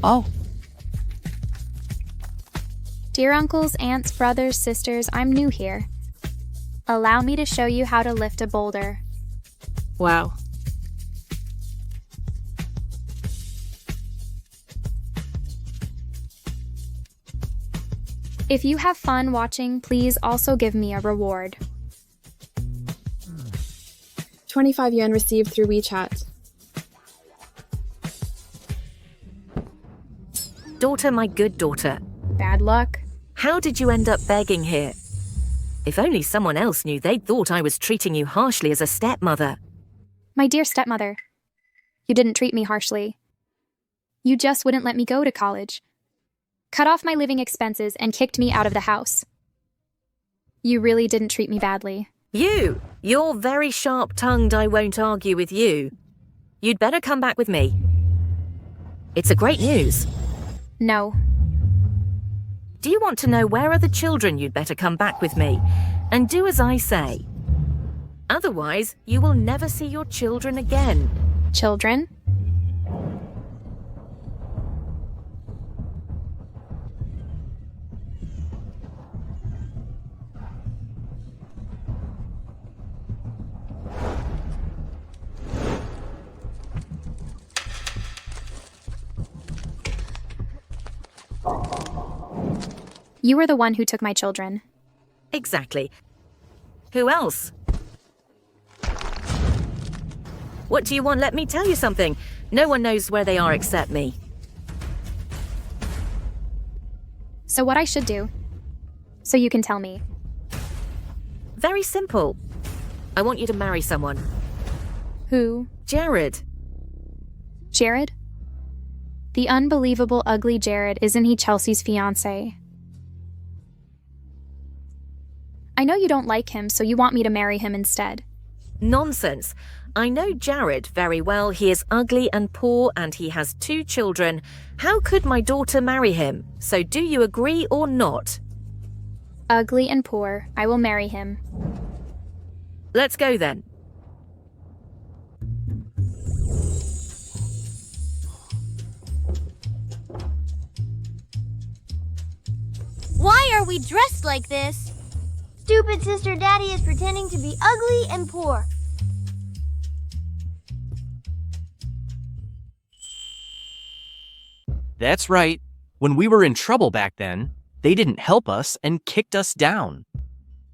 Oh, Dear uncles, aunts, brothers, sisters, I'm new here. Allow me to show you how to lift a boulder. Wow. If you have fun watching, please also give me a reward. 25 yuan received through WeChat. Daughter, my good daughter, Bad luck. how did you end up begging here? If only someone else knew, they'd thought I was treating you harshly as a stepmother. My dear stepmother, you didn't treat me harshly. You just wouldn't let me go to college. Cut off my living expenses and kicked me out of the house. You really didn't treat me badly. You're very sharp-tongued, I won't argue with you. You'd better come back with me. It's a great news. No. Do you want to know where are the children? You'd better come back with me. And do as I say. Otherwise, you will never see your children again. Children? You were the one who took my children. Exactly. Who else? What do you want? Let me tell you something. No one knows where they are except me. So what I should do? So you can tell me. Very simple. I want you to marry someone. Who? Jared. Jared? The unbelievable ugly Jared, isn't he Chelsea's fiancé? I know you don't like him, so you want me to marry him instead. Nonsense. I know Jared very well. He is ugly and poor, and he has 2 children. How could my daughter marry him? So do you agree or not? Ugly and poor, I will marry him. Let's go then. Why are we dressed like this? Stupid sister daddy is pretending to be ugly and poor. that's right. When we were in trouble back then, they didn't help us and kicked us down.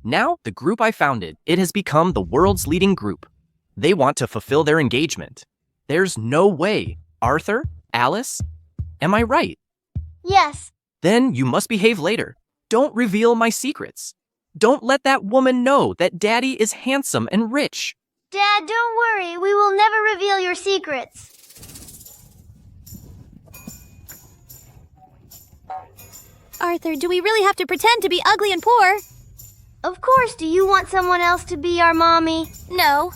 Now, the group I founded, it has become the world's leading group. They want to fulfill their engagement. There's no way. Arthur? Alice? Am I right? Yes. Then you must behave later. Don't reveal my secrets. Don't let that woman know that Daddy is handsome and rich. Dad, don't worry. We will never reveal your secrets. Arthur, do we really have to pretend to be ugly and poor? Of course. Do you want someone else to be our mommy? No.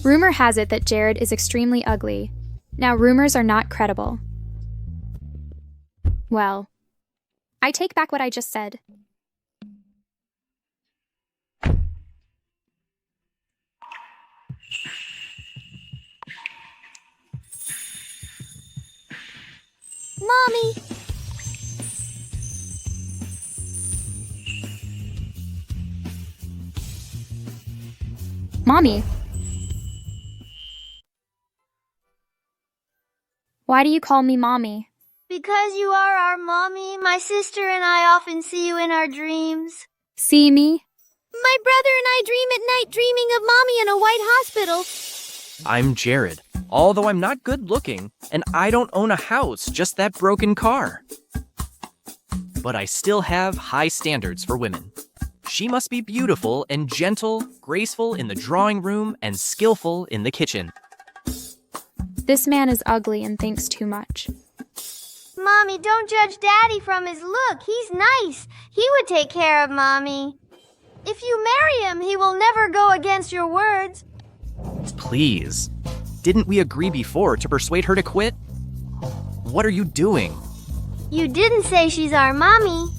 Rumor has it that Jared is extremely ugly. Now, rumors are not credible. Well, I take back what I just said. Mommy! Mommy! Why do you call me Mommy? Because you are our mommy, my sister and I often see you in our dreams. See me? My brother and I dream at night dreaming of Mommy in a white hospital. I'm Jared, although I'm not good looking, and I don't own a house, just that broken car. But I still have high standards for women. She must be beautiful and gentle, graceful in the drawing room, and skillful in the kitchen. This man is ugly and thinks too much. Mommy, don't judge Daddy from his look. He's nice. He would take care of Mommy. If you marry him, he will never go against your words. Please. Didn't we agree before to persuade her to quit? What are you doing? You didn't say she's our mommy.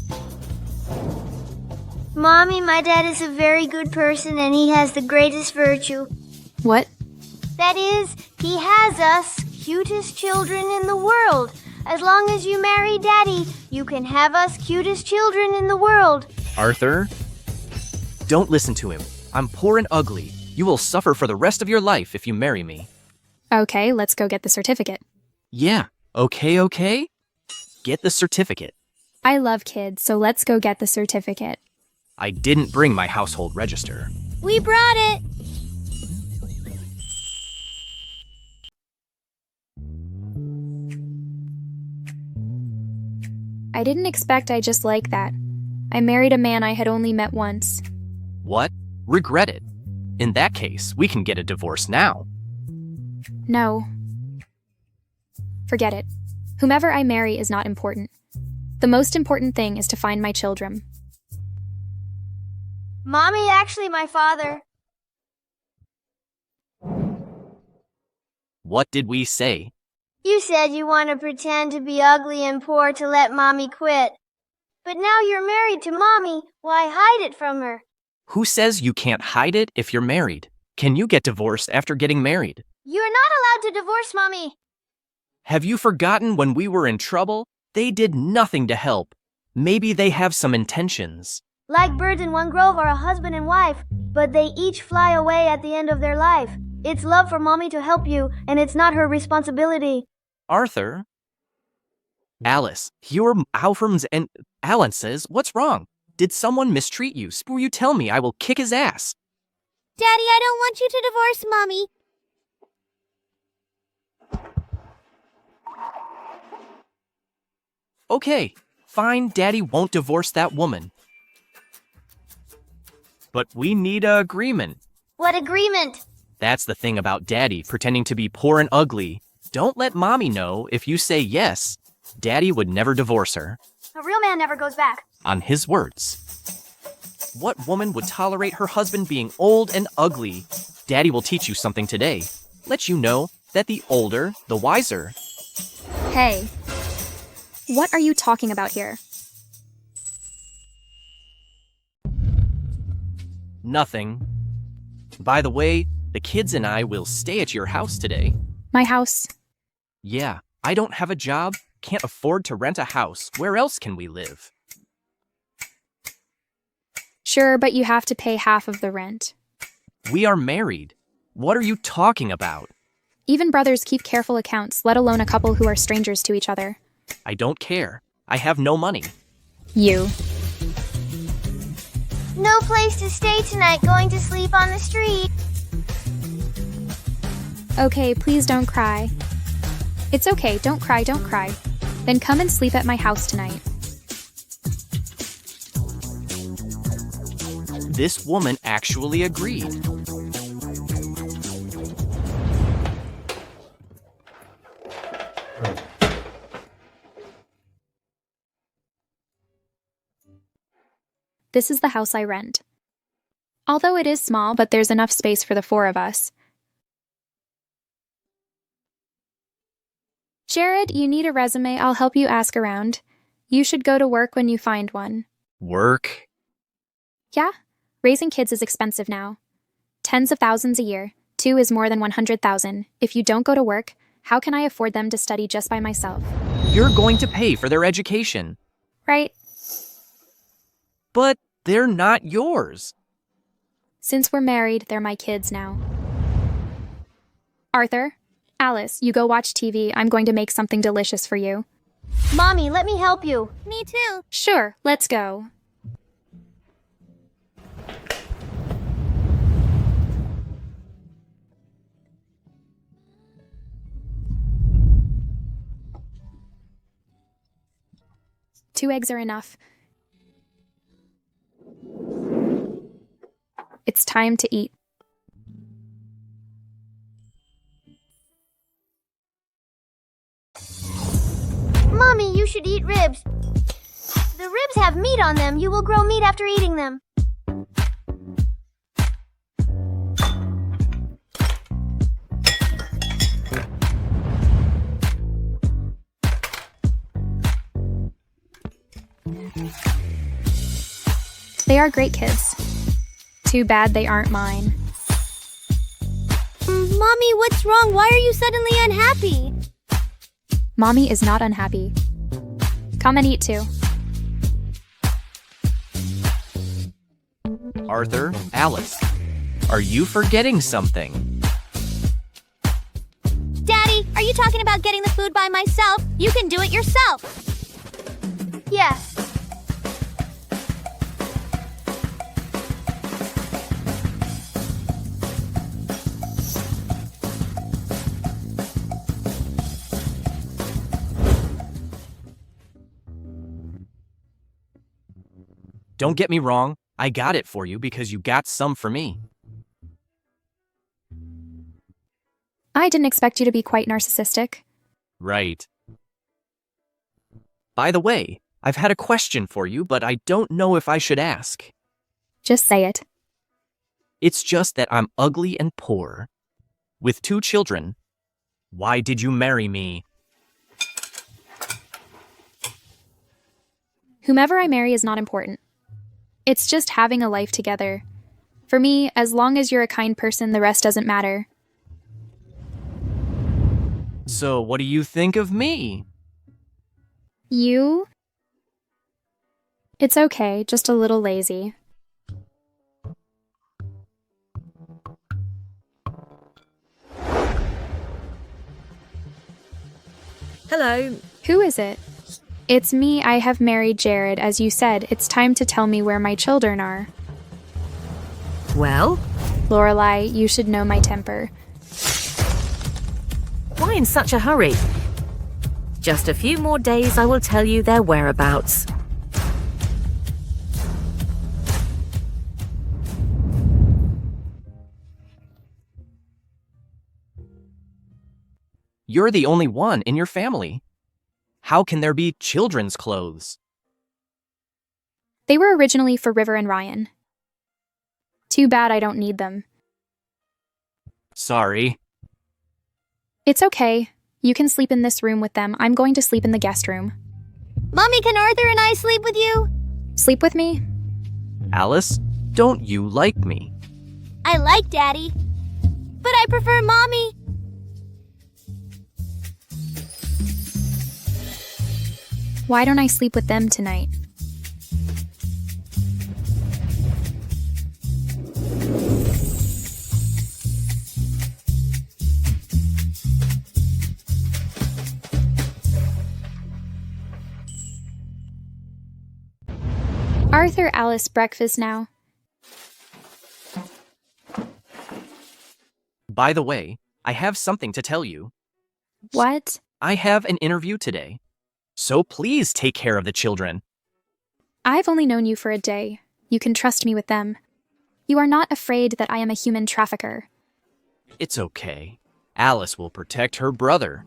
Mommy, my dad is a very good person and he has the greatest virtue. What? That is, he has us, cutest children in the world. As long as you marry Daddy, you can have us cutest children in the world. Arthur? Don't listen to him. I'm poor and ugly. You will suffer for the rest of your life if you marry me. Okay, let's go get the certificate. Yeah, okay. Get the certificate. I love kids, so let's go get the certificate. I didn't bring my household register. We brought it. I didn't expect I just like that. I married a man I had only met once. What? Regret it. In that case, we can get a divorce now. No. Forget it. Whomever I marry is not important. The most important thing is to find my children. Mommy, actually my father. What did we say? You said you want to pretend to be ugly and poor to let Mommy quit. But now you're married to Mommy. Why hide it from her? Who says you can't hide it if you're married? Can you get divorced after getting married? You're not allowed to divorce Mommy. Have you forgotten when we were in trouble? They did nothing to help. Maybe they have some intentions. Like birds in one grove are a husband and wife, but they each fly away at the end of their life. It's love for Mommy to help you, and it's not her responsibility. Arthur? Alice, you're Alframs and Alan says, what's wrong? Did someone mistreat you? Will you tell me? I will kick his ass. Daddy, I don't want you to divorce Mommy. Okay, fine, Daddy won't divorce that woman. But we need an agreement. What agreement? That's the thing about Daddy pretending to be poor and ugly. Don't let Mommy know. If you say yes, Daddy would never divorce her. A real man never goes back. On his words. What woman would tolerate her husband being old and ugly? Daddy will teach you something today. Let you know that the older, the wiser. Hey. What are you talking about here? Nothing. By the way, the kids and I will stay at your house today. My house. Yeah, I don't have a job, can't afford to rent a house. Where else can we live? Sure, but you have to pay half of the rent. We are married. What are you talking about? Even brothers keep careful accounts, let alone a couple who are strangers to each other. I don't care. I have no money. You. No place to stay tonight, going to sleep on the street. Okay, please don't cry. It's okay, don't cry. Then come and sleep at my house tonight. This woman actually agreed. This is the house I rent. Although it is small, but there's enough space for the four of us. Jared, you need a resume. I'll help you ask around. You should go to work when you find one. Work? Yeah, raising kids is expensive now. Tens of thousands a year. 2 is more than 100,000. If you don't go to work, how can I afford them to study just by myself? You're going to pay for their education. Right? But they're not yours. Since we're married, they're my kids now. Arthur, Alice, you go watch TV. I'm going to make something delicious for you. Mommy, let me help you. Me too. Sure, let's go. Two eggs are enough. It's time to eat. Mommy, you should eat ribs. The ribs have meat on them. You will grow meat after eating them. They are great kids. Too bad they aren't mine. Mommy, what's wrong? Why are you suddenly unhappy? Mommy is not unhappy. Come and eat too. Arthur, Alice, are you forgetting something? Daddy, are you talking about getting the food by myself? You can do it yourself. Yes. Don't get me wrong, I got it for you because you got some for me. I didn't expect you to be quite narcissistic. Right. By the way, I've had a question for you, but I don't know if I should ask. Just say it. It's just that I'm ugly and poor. With 2 children. Why did you marry me? Whomever I marry is not important. It's just having a life together. For me, as long as you're a kind person, the rest doesn't matter. So what do you think of me? You? It's okay, just a little lazy. Hello. Who is it? It's me. I have married Jared. As you said, it's time to tell me where my children are. Well, Lorelai, you should know my temper. why in such a hurry? Just a few more days, I will tell you their whereabouts. You're the only one in your family. How can there be children's clothes? They were originally for River and Ryan. Too bad I don't need them. Sorry. It's okay. You can sleep in this room with them. I'm going to sleep in the guest room. Mommy, can Arthur and I sleep with you? Sleep with me? Alice, don't you like me? I like Daddy, but I prefer Mommy. Why don't I sleep with them tonight? Arthur, Alice, breakfast now. By the way, I have something to tell you. What? I have an interview today. So please take care of the children. I've only known you for a day. You can trust me with them. You are not afraid that I am a human trafficker. It's okay. Alice will protect her brother.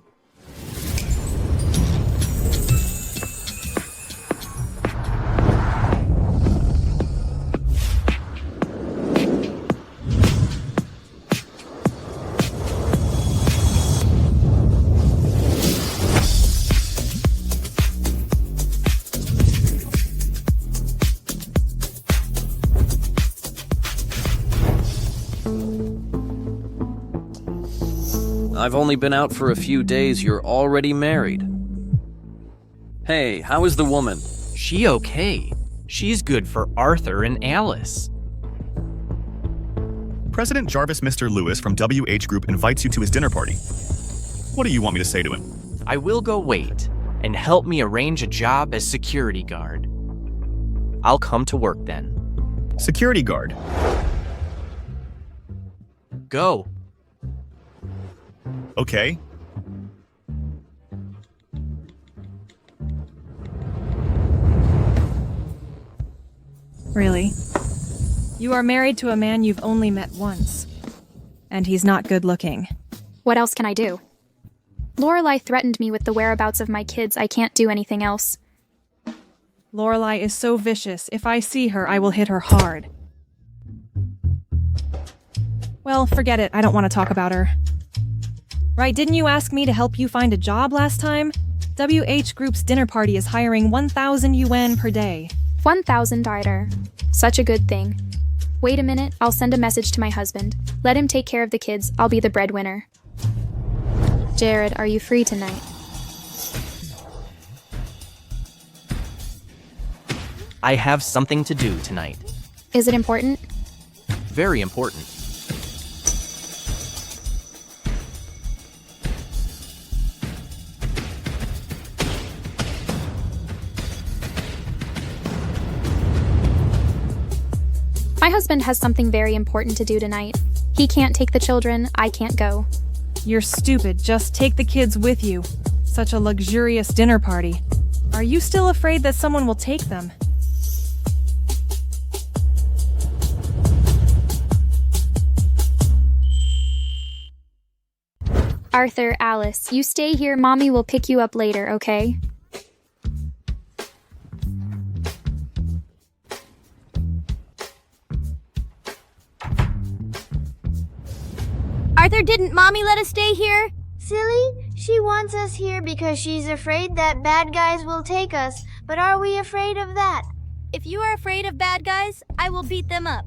I've only been out for a few days, you're already married. Hey, how is the woman? She okay. She's good for Arthur and Alice. President Jarvis Mr. Lewis from WH Group invites you to his dinner party. What do you want me to say to him? I will go wait and help me arrange a job as security guard. I'll come to work then. Security guard. Go. Okay. Really? You are married to a man you've only met once. And he's not good looking. What else can I do? Lorelai threatened me with the whereabouts of my kids. I can't do anything else. Lorelai is so vicious. If I see her, I will hit her hard. Well, forget it. I don't want to talk about her. Right, didn't you ask me to help you find a job last time? WH Group's dinner party is hiring 1,000 yuan per day. 1,000 Arthur. Such a good thing. Wait a minute, I'll send a message to my husband. Let him take care of the kids, I'll be the breadwinner. Jared, are you free tonight? I have something to do tonight. Is it important? Very important. My husband has something very important to do tonight. He can't take the children, I can't go. You're stupid. Just take the kids with you. Such a luxurious dinner party. Are you still afraid that someone will take them? Arthur, Alice, you stay here. Mommy will pick you up later, okay? Arthur, didn't Mommy let us stay here? Silly, she wants us here because she's afraid that bad guys will take us. But are we afraid of that? If you are afraid of bad guys, I will beat them up.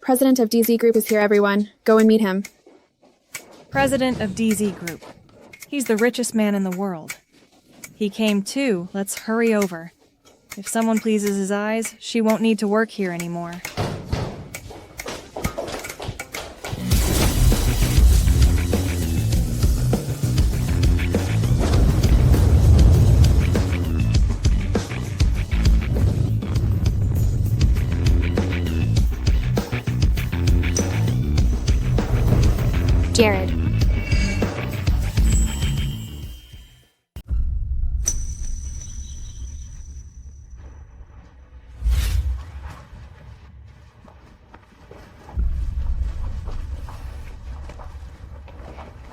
President of DZ Group is here, everyone. Go and meet him. President of DZ Group. He's the richest man in the world. He came too. Let's hurry over. If someone pleases his eyes, she won't need to work here anymore. Jared.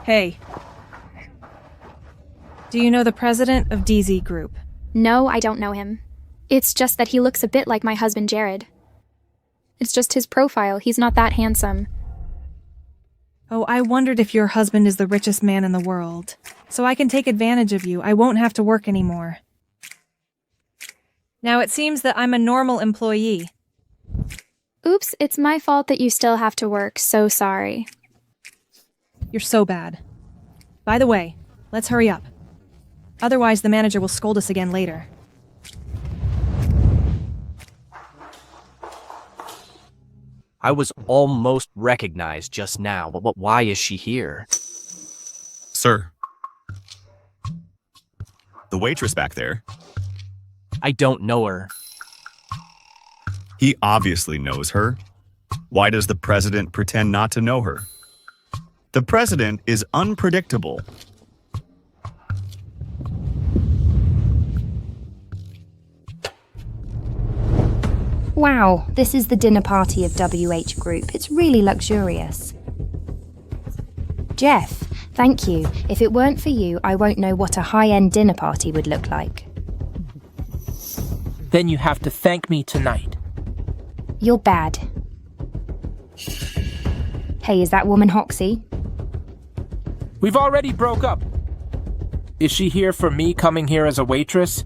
Hey. Do you know the president of DZ Group? No, I don't know him. It's just that he looks a bit like my husband Jared. It's just his profile, he's not that handsome. Oh, I wondered if your husband is the richest man in the world. So I can take advantage of you. I won't have to work anymore. Now it seems that I'm a normal employee. Oops, it's my fault that you still have to work, so sorry. You're so bad. By the way, let's hurry up. Otherwise, the manager will scold us again later. I was almost recognized just now, but why is she here? Sir. The waitress back there. I don't know her. He obviously knows her. Why does the president pretend not to know her? The president is unpredictable. Wow, this is the dinner party of WH Group. It's really luxurious. Jeff, thank you. If it weren't for you, I won't know what a high-end dinner party would look like. Then you have to thank me tonight. You're bad. Hey, is that woman Hoxie? We've already broke up. Is she here for me coming here as a waitress?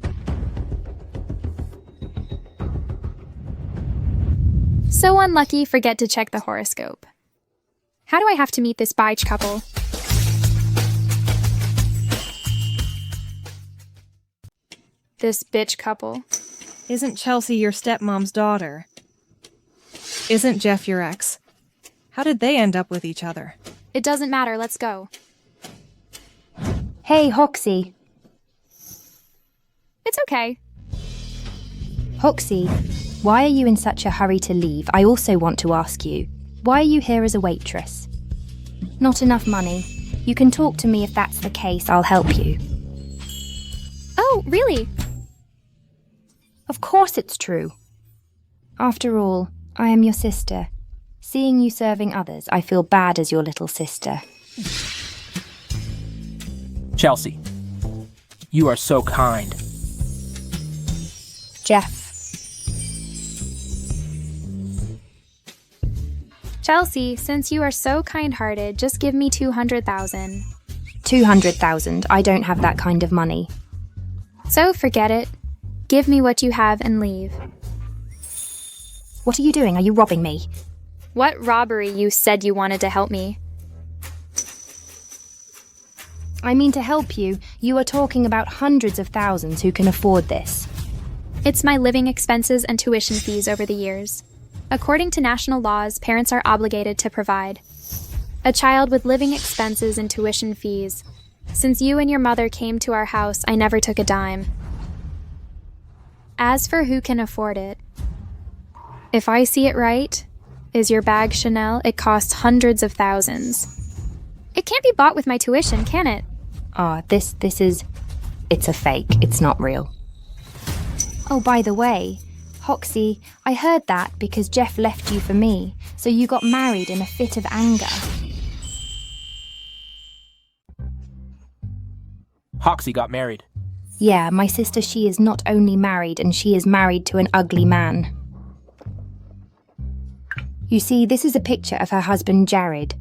So unlucky, forget to check the horoscope. How do I have to meet this bitch couple? This bitch couple. Isn't Chelsea your stepmom's daughter? Isn't Jeff your ex? How did they end up with each other? It doesn't matter, let's go. Hey, Hoxie. It's okay. Hoxie, why are you in such a hurry to leave? I also want to ask you, why are you here as a waitress? Not enough money. You can talk to me if that's the case, I'll help you. Oh, really? Of course it's true. After all, I am your sister. Seeing you serving others, I feel bad as your little sister. Chelsea, you are so kind. Jeff. Chelsea, since you are so kind-hearted, just give me 200,000. 200,000. I don't have that kind of money. So forget it. Give me what you have and leave. What are you doing? Are you robbing me? What robbery? You said you wanted to help me. I mean to help you. You are talking about hundreds of thousands who can afford this. It's my living expenses and tuition fees over the years. According to national laws, parents are obligated to provide. A child with living expenses and tuition fees. Since you and your mother came to our house, I never took a dime. As for who can afford it, if I see it right, is your bag Chanel? It costs hundreds of thousands. It can't be bought with my tuition, can it? It's a fake. It's not real. Oh, by the way, Hoxie, I heard that because Jeff left you for me, so you got married in a fit of anger. Hoxie got married. Yeah, my sister, she is not only married, and she is married to an ugly man. You see, this is a picture of her husband, Jared.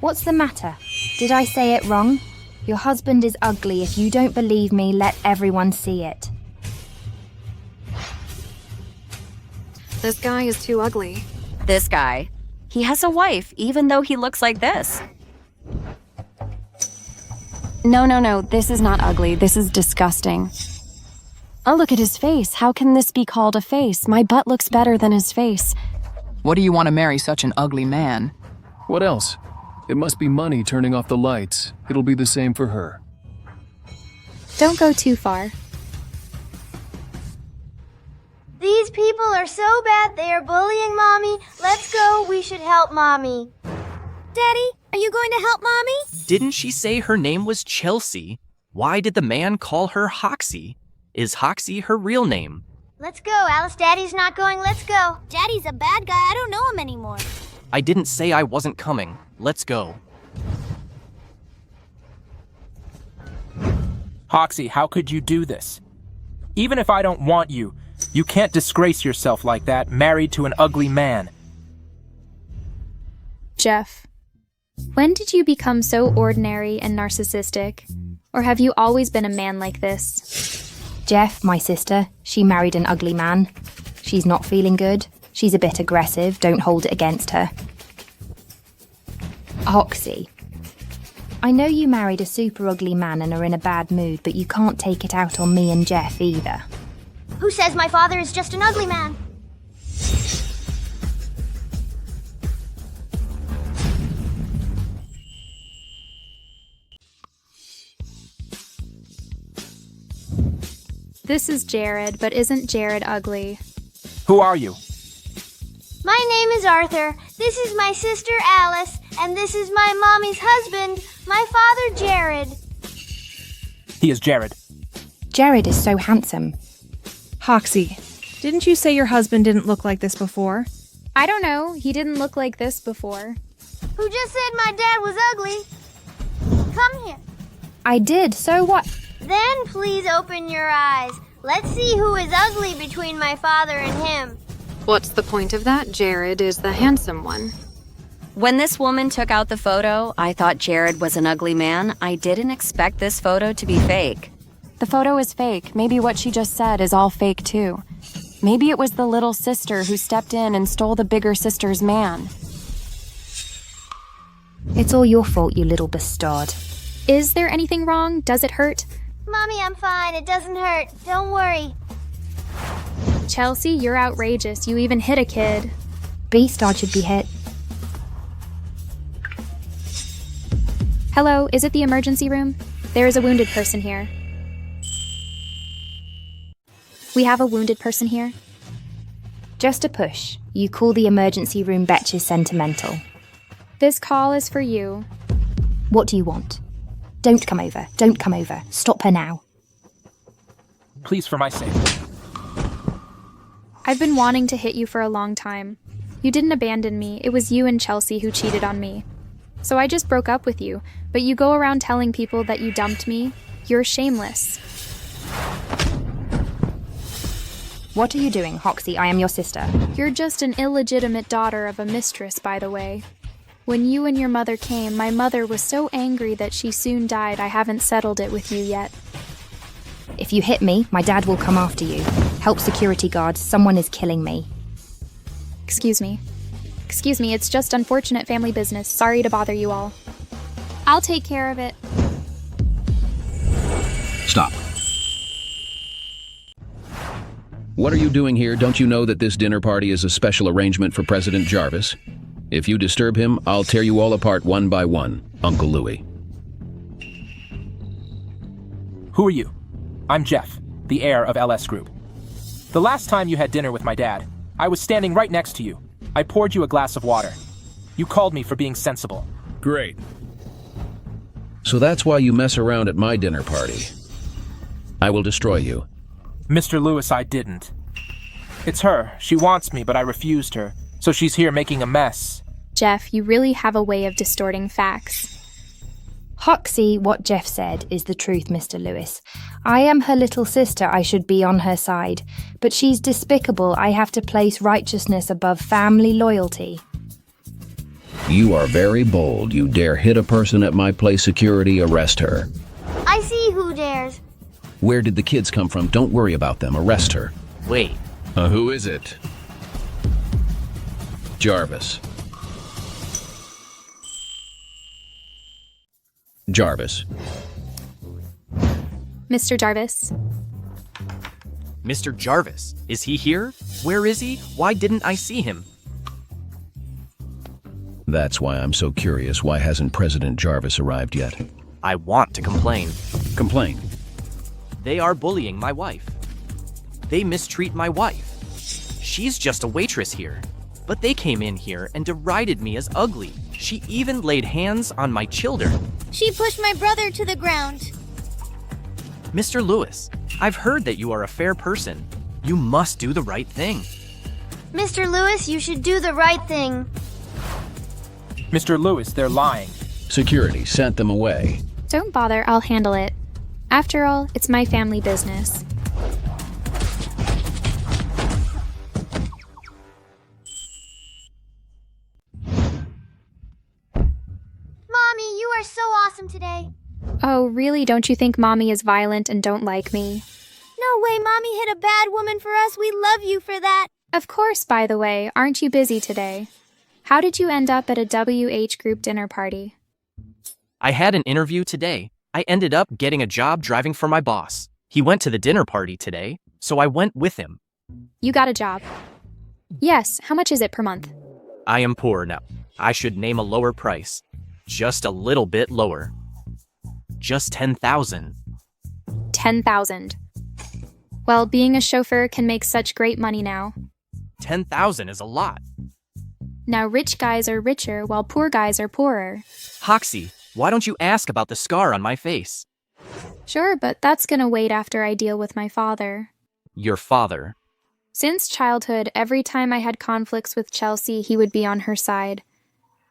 What's the matter? Did I say it wrong? Your husband is ugly. If you don't believe me, let everyone see it. This guy is too ugly. This guy. He has a wife, even though he looks like this. No, this is not ugly. This is disgusting. Oh, look at his face. How can this be called a face? My butt looks better than his face. What do you want to marry such an ugly man? What else? It must be money turning off the lights. It'll be the same for her. Don't go too far. These people are so bad they are bullying Mommy. Let's go, we should help Mommy. Daddy, are you going to help Mommy? Didn't she say her name was Chelsea? Why did the man call her Hoxie? Is Hoxie her real name? Let's go, Alice. Daddy's not going. Let's go. Daddy's a bad guy. I don't know him anymore. I didn't say I wasn't coming. Let's go. Hoxie, how could you do this? Even if I don't want you, you can't disgrace yourself like that, married to an ugly man. Jeff, when did you become so ordinary and narcissistic? Or have you always been a man like this? Jeff, my sister, she married an ugly man. She's not feeling good. She's a bit aggressive. Don't hold it against her. Hoxie, I know you married a super ugly man and are in a bad mood, but you can't take it out on me and Jeff either. Who says my father is just an ugly man? This is Jared, but isn't Jared ugly? Who are you? My name is Arthur. This is my sister Alice, and this is my mommy's husband, my father Jared. He is Jared. Jared is so handsome. Hoxie, didn't you say your husband didn't look like this before? I don't know. He didn't look like this before. Who just said my dad was ugly? Come here. I did, so what? Then please open your eyes. Let's see who is ugly between my father and him. What's the point of that? Jared is the handsome one. When this woman took out the photo, I thought Jared was an ugly man. I didn't expect this photo to be fake. The photo is fake. Maybe what she just said is all fake too. Maybe it was the little sister who stepped in and stole the bigger sister's man. It's all your fault, you little bastard. Is there anything wrong? Does it hurt? Mommy, I'm fine. It doesn't hurt. Don't worry. Chelsea, you're outrageous. You even hit a kid. Beastard should be hit. Hello, is it the emergency room? There is a wounded person here. We have a wounded person here. Just a push. You call the emergency room betches sentimental. This call is for you. What do you want? Don't come over. Don't come over. Stop her now. Please, for my sake. I've been wanting to hit you for a long time. You didn't abandon me. It was you and Chelsea who cheated on me. So I just broke up with you, but you go around telling people that you dumped me. You're shameless. What are you doing, Hoxie? I am your sister. You're just an illegitimate daughter of a mistress, by the way. When you and your mother came, my mother was so angry that she soon died. I haven't settled it with you yet. If you hit me, my dad will come after you. Help security guards, someone is killing me. Excuse me, it's just unfortunate family business. Sorry to bother you all. I'll take care of it. Stop. What are you doing here? Don't you know that this dinner party is a special arrangement for President Jarvis? If you disturb him, I'll tear you all apart one by one, Uncle Louie. Who are you? I'm Jeff, the heir of LS Group. The last time you had dinner with my dad, I was standing right next to you. I poured you a glass of water. You called me for being sensible. Great. So that's why you mess around at my dinner party. I will destroy you. Mr. Lewis, I didn't. It's her. She wants me, but I refused her. So she's here making a mess. Jeff, you really have a way of distorting facts. Hoxie, what Jeff said is the truth, Mr. Lewis. I am her little sister, I should be on her side. But she's despicable, I have to place righteousness above family loyalty. You are very bold. You dare hit a person at my place security, arrest her. I see who dares. Where did the kids come from? Don't worry about them, arrest her. Wait. Who is it? Jarvis. Jarvis. Mr. Jarvis. Mr. Jarvis, is he here? Where is he? Why didn't I see him? That's why I'm so curious. Why hasn't President Jarvis arrived yet? I want to complain. Complain. They are bullying my wife. They mistreat my wife. She's just a waitress here. But they came in here and derided me as ugly. She even laid hands on my children. She pushed my brother to the ground. Mr. Lewis, I've heard that you are a fair person. You must do the right thing. Mr. Lewis, you should do the right thing. Mr. Lewis, they're lying. Security sent them away. Don't bother, I'll handle it. After all, it's my family business. Mommy, you are so awesome today. Oh, really? Don't you think Mommy is violent and don't like me? No way, Mommy hit a bad woman for us. We love you for that. Of course, by the way. Aren't you busy today? How did you end up at a WH group dinner party? I had an interview today. I ended up getting a job driving for my boss. He went to the dinner party today, so I went with him. You got a job? Yes, how much is it per month? I am poor now. I should name a lower price. Just a little bit lower. Just 10,000. 10,000. Well, being a chauffeur can make such great money now. 10,000 is a lot. Now rich guys are richer while poor guys are poorer. Hoxie, why don't you ask about the scar on my face? Sure, but that's gonna wait after I deal with my father. Your father. Since childhood, every time I had conflicts with Chelsea, he would be on her side.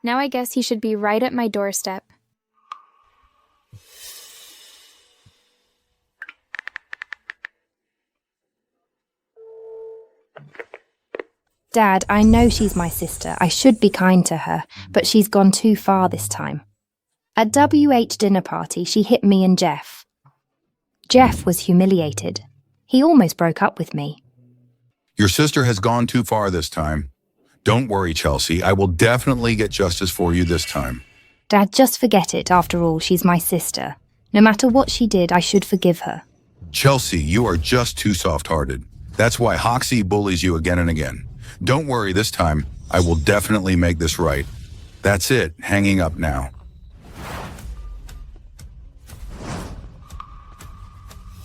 Now I guess he should be right at my doorstep. Dad, I know she's my sister. I should be kind to her, but she's gone too far this time. At WH dinner party, she hit me and Jeff. Jeff was humiliated. He almost broke up with me. Your sister has gone too far this time. Don't worry, Chelsea. I will definitely get justice for you this time. Dad, just forget it. After all, she's my sister. No matter what she did, I should forgive her. Chelsea, you are just too soft-hearted. That's why Hoxie bullies you again and again. Don't worry this time. I will definitely make this right. That's it. Hanging up now.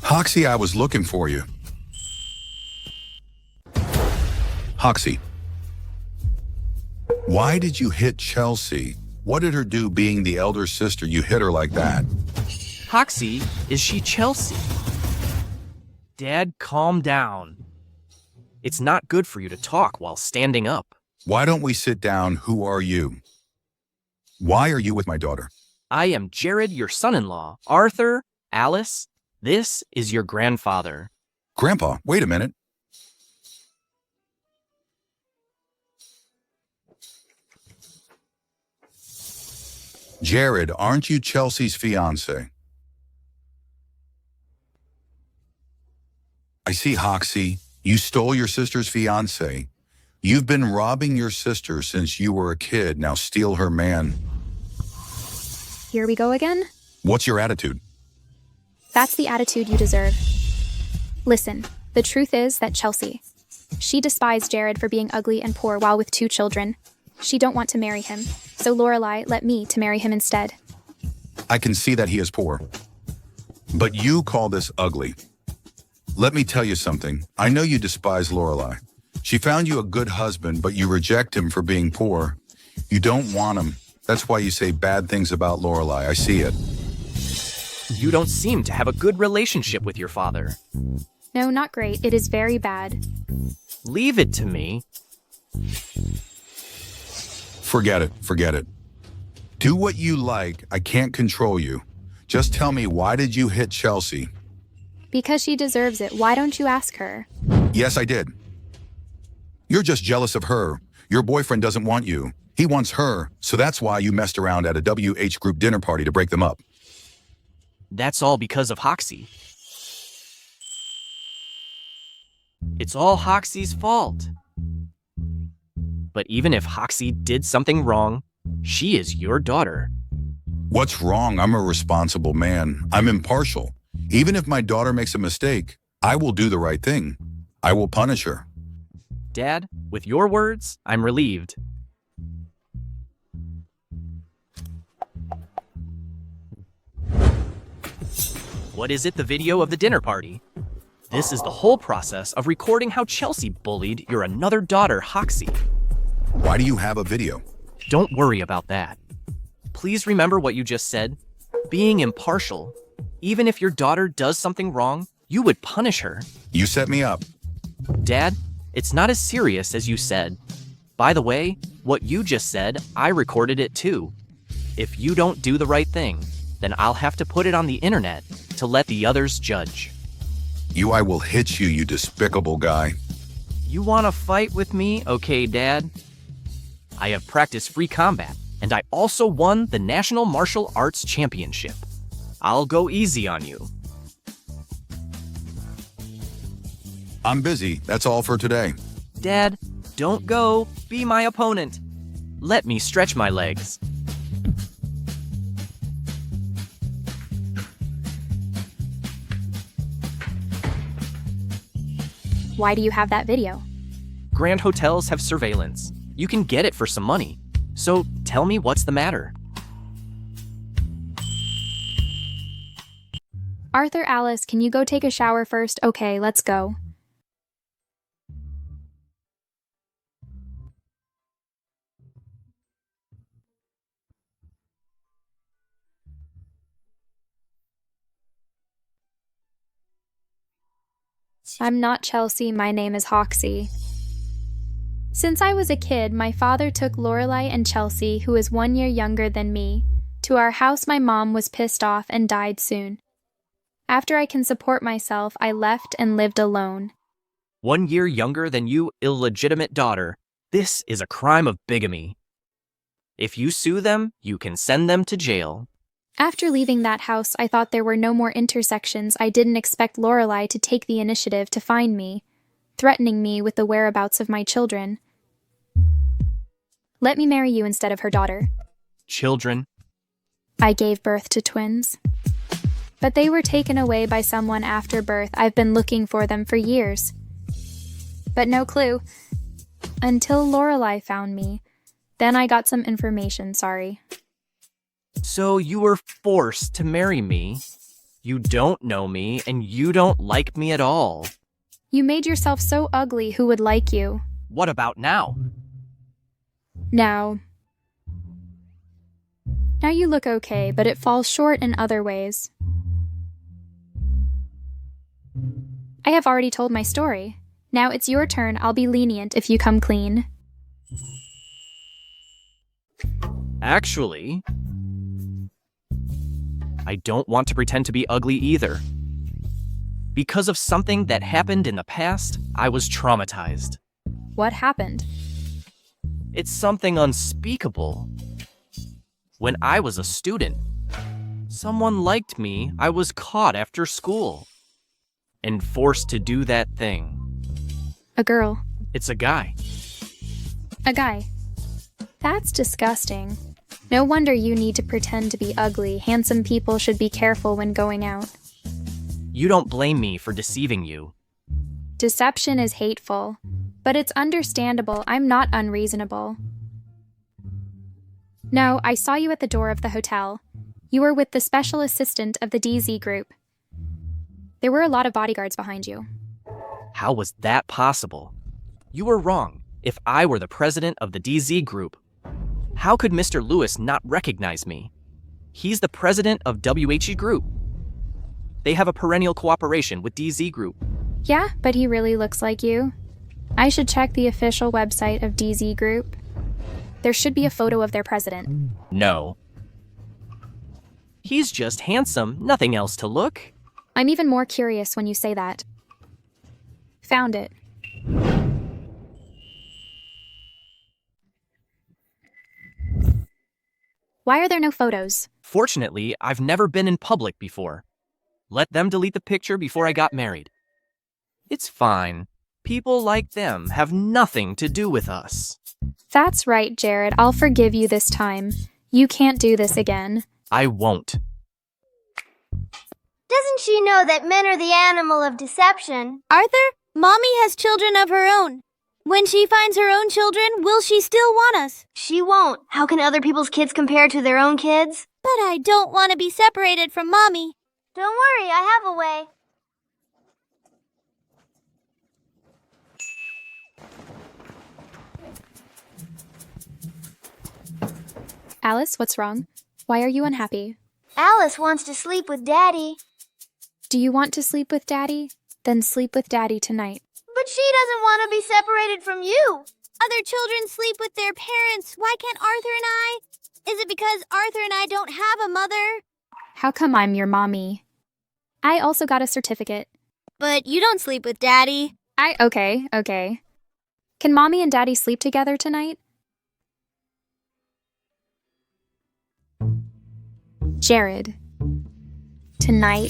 Hoxie, I was looking for you. Hoxie. Why did you hit Chelsea? What did her do being the elder sister you hit her like that? Hoxie, is she Chelsea? Dad, calm down. It's not good for you to talk while standing up. Why don't we sit down? Who are you? Why are you with my daughter? I am Jared, your son-in-law. Arthur, Alice, this is your grandfather. Grandpa, wait a minute. Jared, aren't you Chelsea's fiance? I see, Hoxie. You stole your sister's fiance. You've been robbing your sister since you were a kid. Now steal her man. Here we go again? What's your attitude? That's the attitude you deserve. Listen, the truth is that Chelsea, she despised Jared for being ugly and poor while with 2 children. She don't want to marry him, so Lorelai let me to marry him instead. I can see that he is poor. But you call this ugly. Let me tell you something. I know you despise Lorelai. She found you a good husband, but you reject him for being poor. You don't want him. That's why you say bad things about Lorelai. I see it. You don't seem to have a good relationship with your father. No, not great. It is very bad. Leave it to me. Forget it. Forget it. Do what you like. I can't control you. Just tell me, why did you hit Chelsea? Because she deserves it. Why don't you ask her? Yes, I did. You're just jealous of her. Your boyfriend doesn't want you. He wants her, so that's why you messed around at a WH group dinner party to break them up. That's all because of Hoxie. It's all Hoxie's fault. But even if Hoxie did something wrong, she is your daughter. What's wrong? I'm a responsible man. I'm impartial. Even if my daughter makes a mistake, I will do the right thing. I will punish her. Dad, with your words, I'm relieved. What is it, the video of the dinner party? This is the whole process of recording how Chelsea bullied your another daughter, Hoxie. Why do you have a video? Don't worry about that. Please remember what you just said. Being impartial, even if your daughter does something wrong, you would punish her. You set me up. Dad, it's not as serious as you said. By the way, what you just said, I recorded it too. If you don't do the right thing, then I'll have to put it on the internet to let the others judge. I will hit you, you despicable guy. You want to fight with me? Okay, Dad. I have practiced free combat, and I also won the National Martial Arts Championship. I'll go easy on you. I'm busy. That's all for today. Dad, don't go. Be my opponent. Let me stretch my legs. Why do you have that video? Grand hotels have surveillance. You can get it for some money. So tell me what's the matter. Arthur, Alice, can you go take a shower first? Okay, let's go. I'm not Chelsea, my name is Hoxie. Since I was a kid, my father took Lorelai and Chelsea, who is 1 year younger than me, to our house. My mom was pissed off and died soon. After I can support myself, I left and lived alone. 1 year younger than you, illegitimate daughter. This is a crime of bigamy. If you sue them, you can send them to jail. After leaving that house, I thought there were no more intersections. I didn't expect Lorelai to take the initiative to find me, threatening me with the whereabouts of my children. Let me marry you instead of her daughter. Children? I gave birth to twins. But they were taken away by someone after birth. I've been looking for them for years. But no clue. Until Lorelai found me. Then I got some information, sorry. So you were forced to marry me. You don't know me, and you don't like me at all. You made yourself so ugly, who would like you? What about now? Now you look okay, but it falls short in other ways. I have already told my story. Now it's your turn. I'll be lenient if you come clean. Actually, I don't want to pretend to be ugly either. Because of something that happened in the past, I was traumatized. What happened? It's something unspeakable. When I was a student, someone liked me. I was caught after school and forced to do that thing. A girl. It's a guy. A guy. That's disgusting. No wonder you need to pretend to be ugly. Handsome people should be careful when going out. You don't blame me for deceiving you. Deception is hateful, but it's understandable. I'm not unreasonable. No, I saw you at the door of the hotel. You were with the special assistant of the DZ group. There were a lot of bodyguards behind you. How was that possible? You were wrong. If I were the president of the DZ group, how could Mr. Lewis not recognize me? He's the president of WHE group. They have a perennial cooperation with DZ group. Yeah, but he really looks like you. I should check the official website of DZ group. There should be a photo of their president. No. He's just handsome, nothing else to look. I'm even more curious when you say that. Found it. Why are there no photos? Fortunately, I've never been in public before. Let them delete the picture before I got married. It's fine. People like them have nothing to do with us. That's right, Jared. I'll forgive you this time. You can't do this again. I won't. Doesn't she know that men are the animal of deception? Arthur, Mommy has children of her own. When she finds her own children, will she still want us? She won't. How can other people's kids compare to their own kids? But I don't want to be separated from Mommy. Don't worry, I have a way. Alice, what's wrong? Why are you unhappy? Alice wants to sleep with Daddy. Do you want to sleep with Daddy? Then sleep with Daddy tonight. But she doesn't want to be separated from you. Other children sleep with their parents. Why can't Arthur and I? Is it because Arthur and I don't have a mother? How come I'm your mommy? I also got a certificate. But you don't sleep with Daddy. Okay. Can Mommy and Daddy sleep together tonight? Jared. Tonight.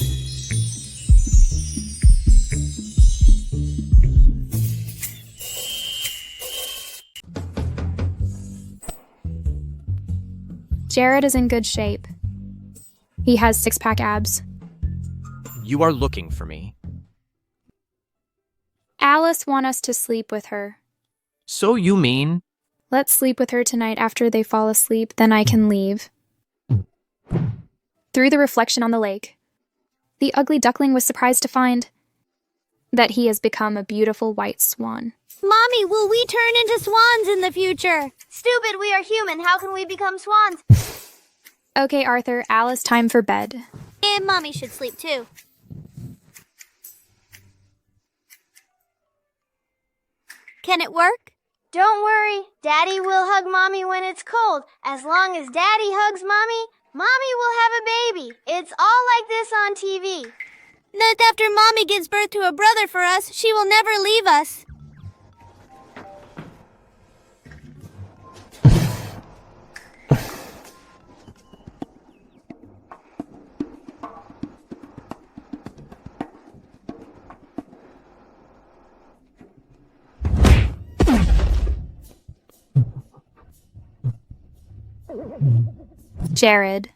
Jared is in good shape. He has six-pack abs. You are looking for me. Alice wants us to sleep with her. So you mean? Let's sleep with her tonight after they fall asleep, then I can leave. Through the reflection on the lake, the ugly duckling was surprised to find that he has become a beautiful white swan. Mommy, will we turn into swans in the future? Stupid, we are human. How can we become swans? Okay, Arthur, Alice, time for bed. And Mommy should sleep too. Can it work? Don't worry. Daddy will hug Mommy when it's cold. As long as Daddy hugs Mommy, Mommy will have a baby. It's all like this on TV. That after Mommy gives birth to a brother for us, she will never leave us. Jared.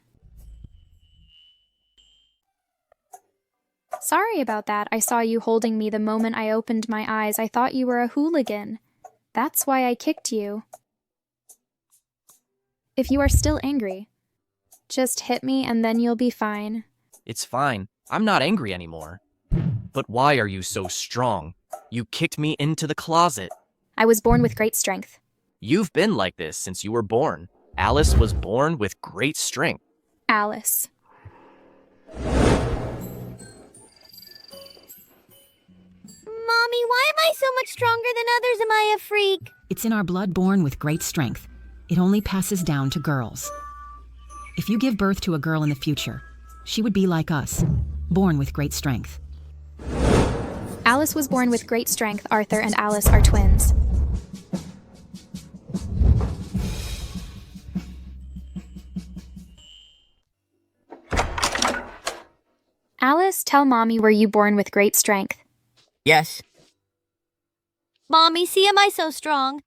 Sorry about that. I saw you holding me the moment I opened my eyes. I thought you were a hooligan. That's why I kicked you. If you are still angry, just hit me and then you'll be fine. It's fine. I'm not angry anymore. But why are you so strong? You kicked me into the closet. I was born with great strength. You've been like this since you were born. Alice was born with great strength. Alice. Mommy, why am I so much stronger than others? Am I a freak? It's in our blood, born with great strength. It only passes down to girls. If you give birth to a girl in the future, she would be like us, born with great strength. Alice was born with great strength. Arthur and Alice are twins. Alice, tell Mommy, were you born with great strength? Yes. Mommy, see, am I so strong?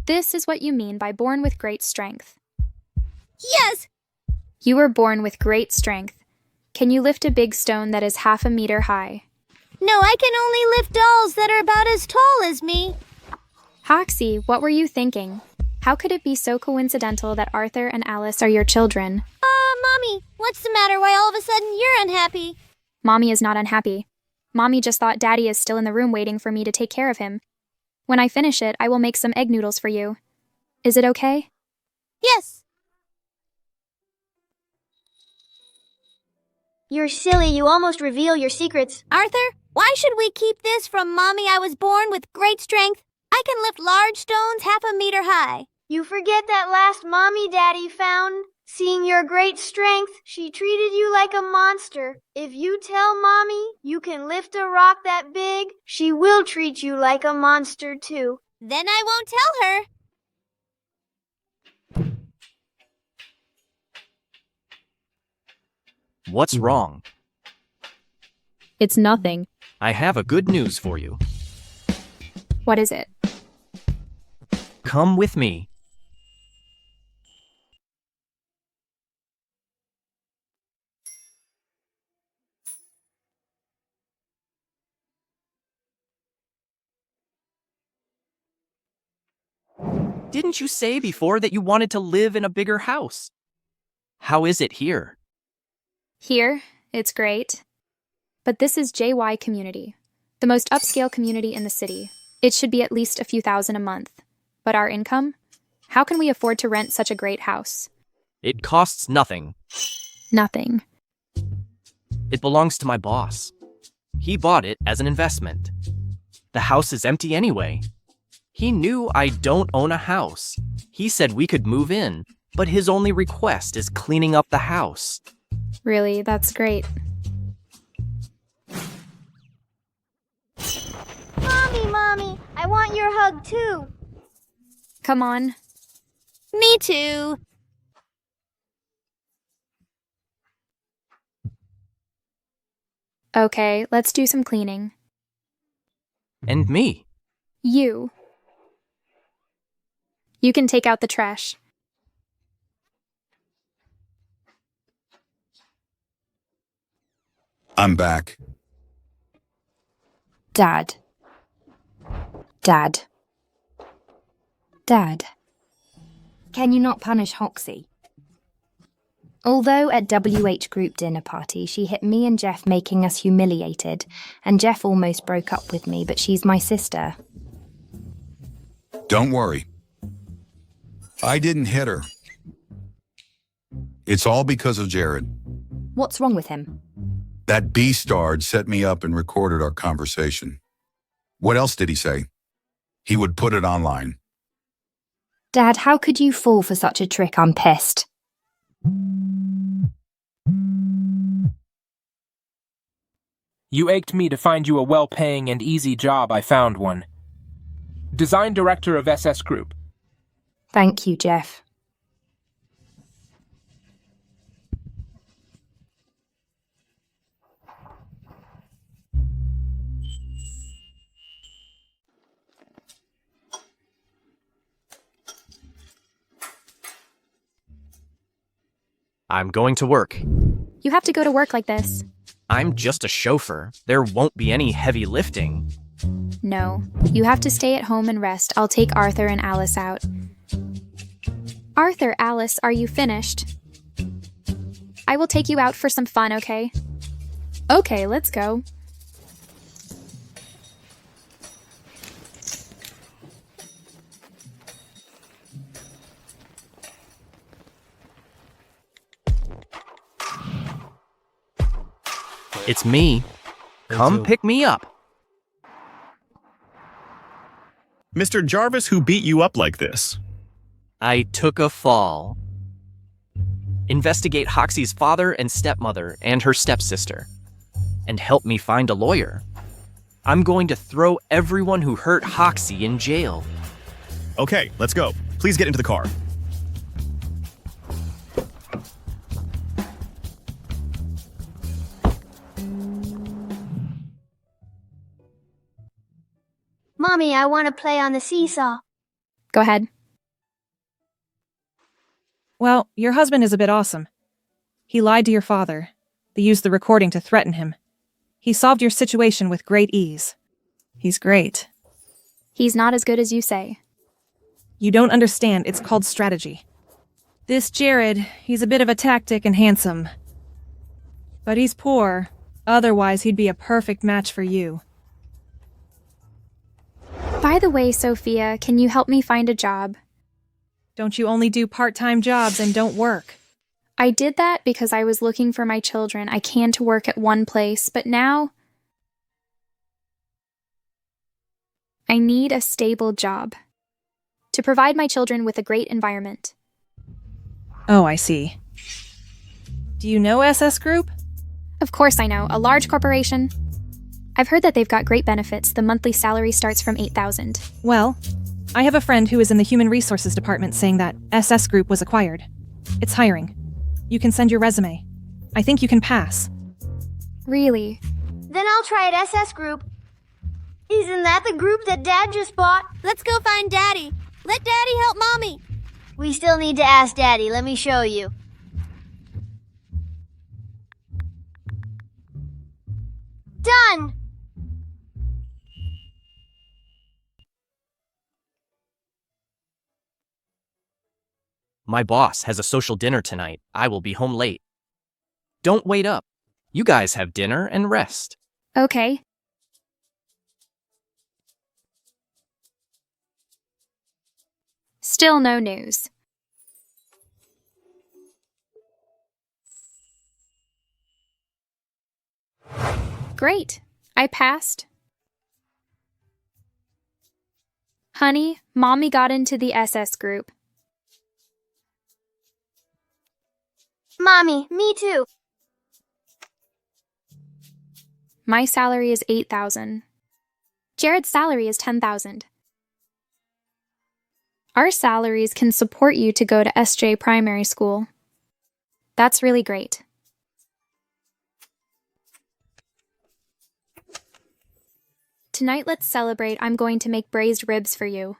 This is what you mean by born with great strength. Yes! You were born with great strength. Can you lift a big stone that is 1/2 meter high? No, I can only lift dolls that are about as tall as me. Hoxie, what were you thinking? How could it be so coincidental that Arthur and Alice are your children? Mommy, what's the matter? Why all of a sudden you're unhappy? Mommy is not unhappy. Mommy just thought Daddy is still in the room waiting for me to take care of him. When I finish it, I will make some egg noodles for you. Is it okay? Yes. You're silly. You almost reveal your secrets. Arthur, why should we keep this from Mommy? I was born with great strength. I can lift large stones 1/2 meter high. You forget that last Mommy Daddy found. Seeing your great strength, she treated you like a monster. If you tell Mommy you can lift a rock that big, she will treat you like a monster too. Then I won't tell her. What's wrong? It's nothing. I have a good news for you. What is it? Come with me. Didn't you say before that you wanted to live in a bigger house? How is it here? Here, it's great. But this is JY Community, the most upscale community in the city. It should be at least a few thousand a month. But our income? How can we afford to rent such a great house? It costs nothing. Nothing. It belongs to my boss. He bought it as an investment. The house is empty anyway. He knew I don't own a house. He said we could move in, but his only request is cleaning up the house. Really, that's great. Mommy, I want your hug too. Come on. Me too. Okay, let's do some cleaning. And me. You. You can take out the trash. I'm back. Dad. Dad. Dad. Can you not punish Hoxie? Although at WH Group dinner party, she hit me and Jeff, making us humiliated, and Jeff almost broke up with me, but she's my sister. Don't worry. I didn't hit her. It's all because of Jared. What's wrong with him? That beastard set me up and recorded our conversation. What else did he say? He would put it online. Dad, how could you fall for such a trick? I'm pissed. You ached me to find you a well-paying and easy job. I found one. Design Director of SS Group. Thank you, Jeff. I'm going to work. You have to go to work like this. I'm just a chauffeur. There won't be any heavy lifting. No, you have to stay at home and rest. I'll take Arthur and Alice out. Arthur, Alice, are you finished? I will take you out for some fun, okay? Okay, let's go. It's me. Come pick me up. Mr. Jarvis, who beat you up like this? I took a fall. Investigate Hoxie's father and stepmother and her stepsister. And help me find a lawyer. I'm going to throw everyone who hurt Hoxie in jail. Okay, let's go. Please get into the car. Mommy, I want to play on the seesaw. Go ahead. Well, your husband is a bit awesome. He lied to your father. They used the recording to threaten him. He solved your situation with great ease. He's great. He's not as good as you say. You don't understand, it's called strategy. This Jared, he's a bit of a tactic and handsome. But he's poor. Otherwise, he'd be a perfect match for you. By the way, Sophia, can you help me find a job? Don't you only do part-time jobs and don't work? I did that because I was looking for my children. I canned to work at one place, but now I need a stable job to provide my children with a great environment. Oh, I see. Do you know SS Group? Of course I know, a large corporation. I've heard that they've got great benefits. The monthly salary starts from $8,000. Well, I have a friend who is in the Human Resources Department saying that SS Group was acquired. It's hiring. You can send your resume. I think you can pass. Really? Then I'll try at SS Group. Isn't that the group that Dad just bought? Let's go find Daddy. Let Daddy help Mommy. We still need to ask Daddy. Let me show you. Done! My boss has a social dinner tonight. I will be home late. Don't wait up. You guys have dinner and rest. Okay. Still no news. Great. I passed. Honey, Mommy got into the SS Group. Mommy, me too. My salary is $8,000. Jared's salary is $10,000. Our salaries can support you to go to SJ primary school. That's really great. Tonight, let's celebrate. I'm going to make braised ribs for you.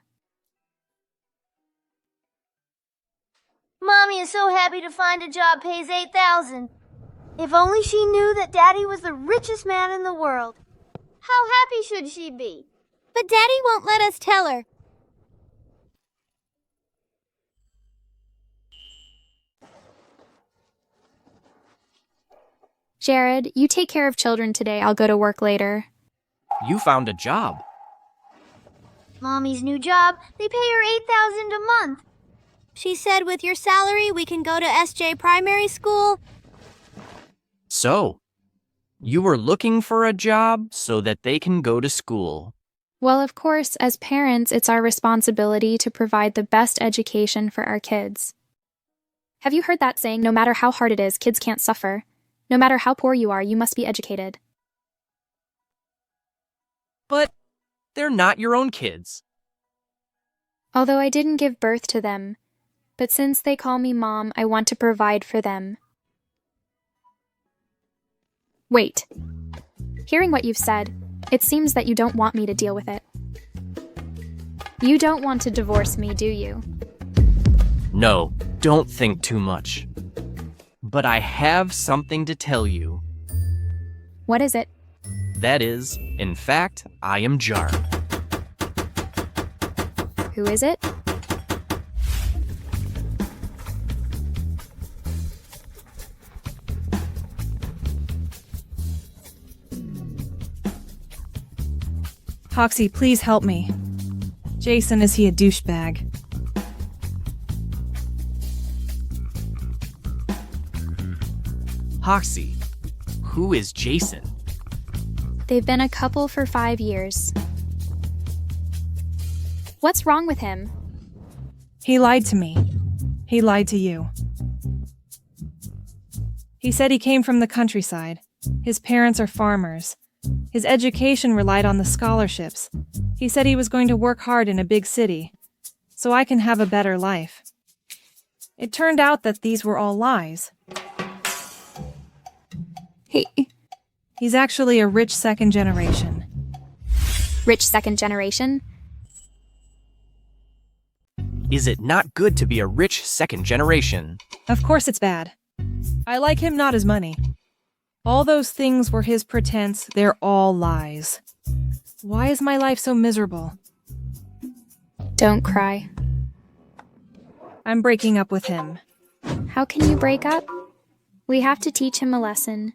Mommy is so happy to find a job pays $8,000. If only she knew that Daddy was the richest man in the world. How happy should she be? But Daddy won't let us tell her. Jared, you take care of children today. I'll go to work later. You found a job. Mommy's new job, they pay her $8,000 a month. She said with your salary, we can go to SJ primary school. So, you were looking for a job so that they can go to school. Well, of course, as parents, it's our responsibility to provide the best education for our kids. Have you heard that saying, no matter how hard it is, kids can't suffer? No matter how poor you are, you must be educated. But they're not your own kids. Although I didn't give birth to them, but since they call me Mom, I want to provide for them. Wait. Hearing what you've said, it seems that you don't want me to deal with it. You don't want to divorce me, do you? No, don't think too much. But I have something to tell you. What is it? That is, in fact, I am Jar. Who is it? Hoxie, please help me. Jason, is he a douchebag? Hoxie, who is Jason? They've been a couple for 5 years. What's wrong with him? He lied to me. He lied to you. He said he came from the countryside. His parents are farmers. His education relied on the scholarships. He said he was going to work hard in a big city, so I can have a better life. It turned out that these were all lies. He's actually a rich second generation. Rich second generation? Is it not good to be a rich second generation? Of course it's bad. I like him, not his money. All those things were his pretense, they're all lies. Why is my life so miserable? Don't cry. I'm breaking up with him. How can you break up? We have to teach him a lesson.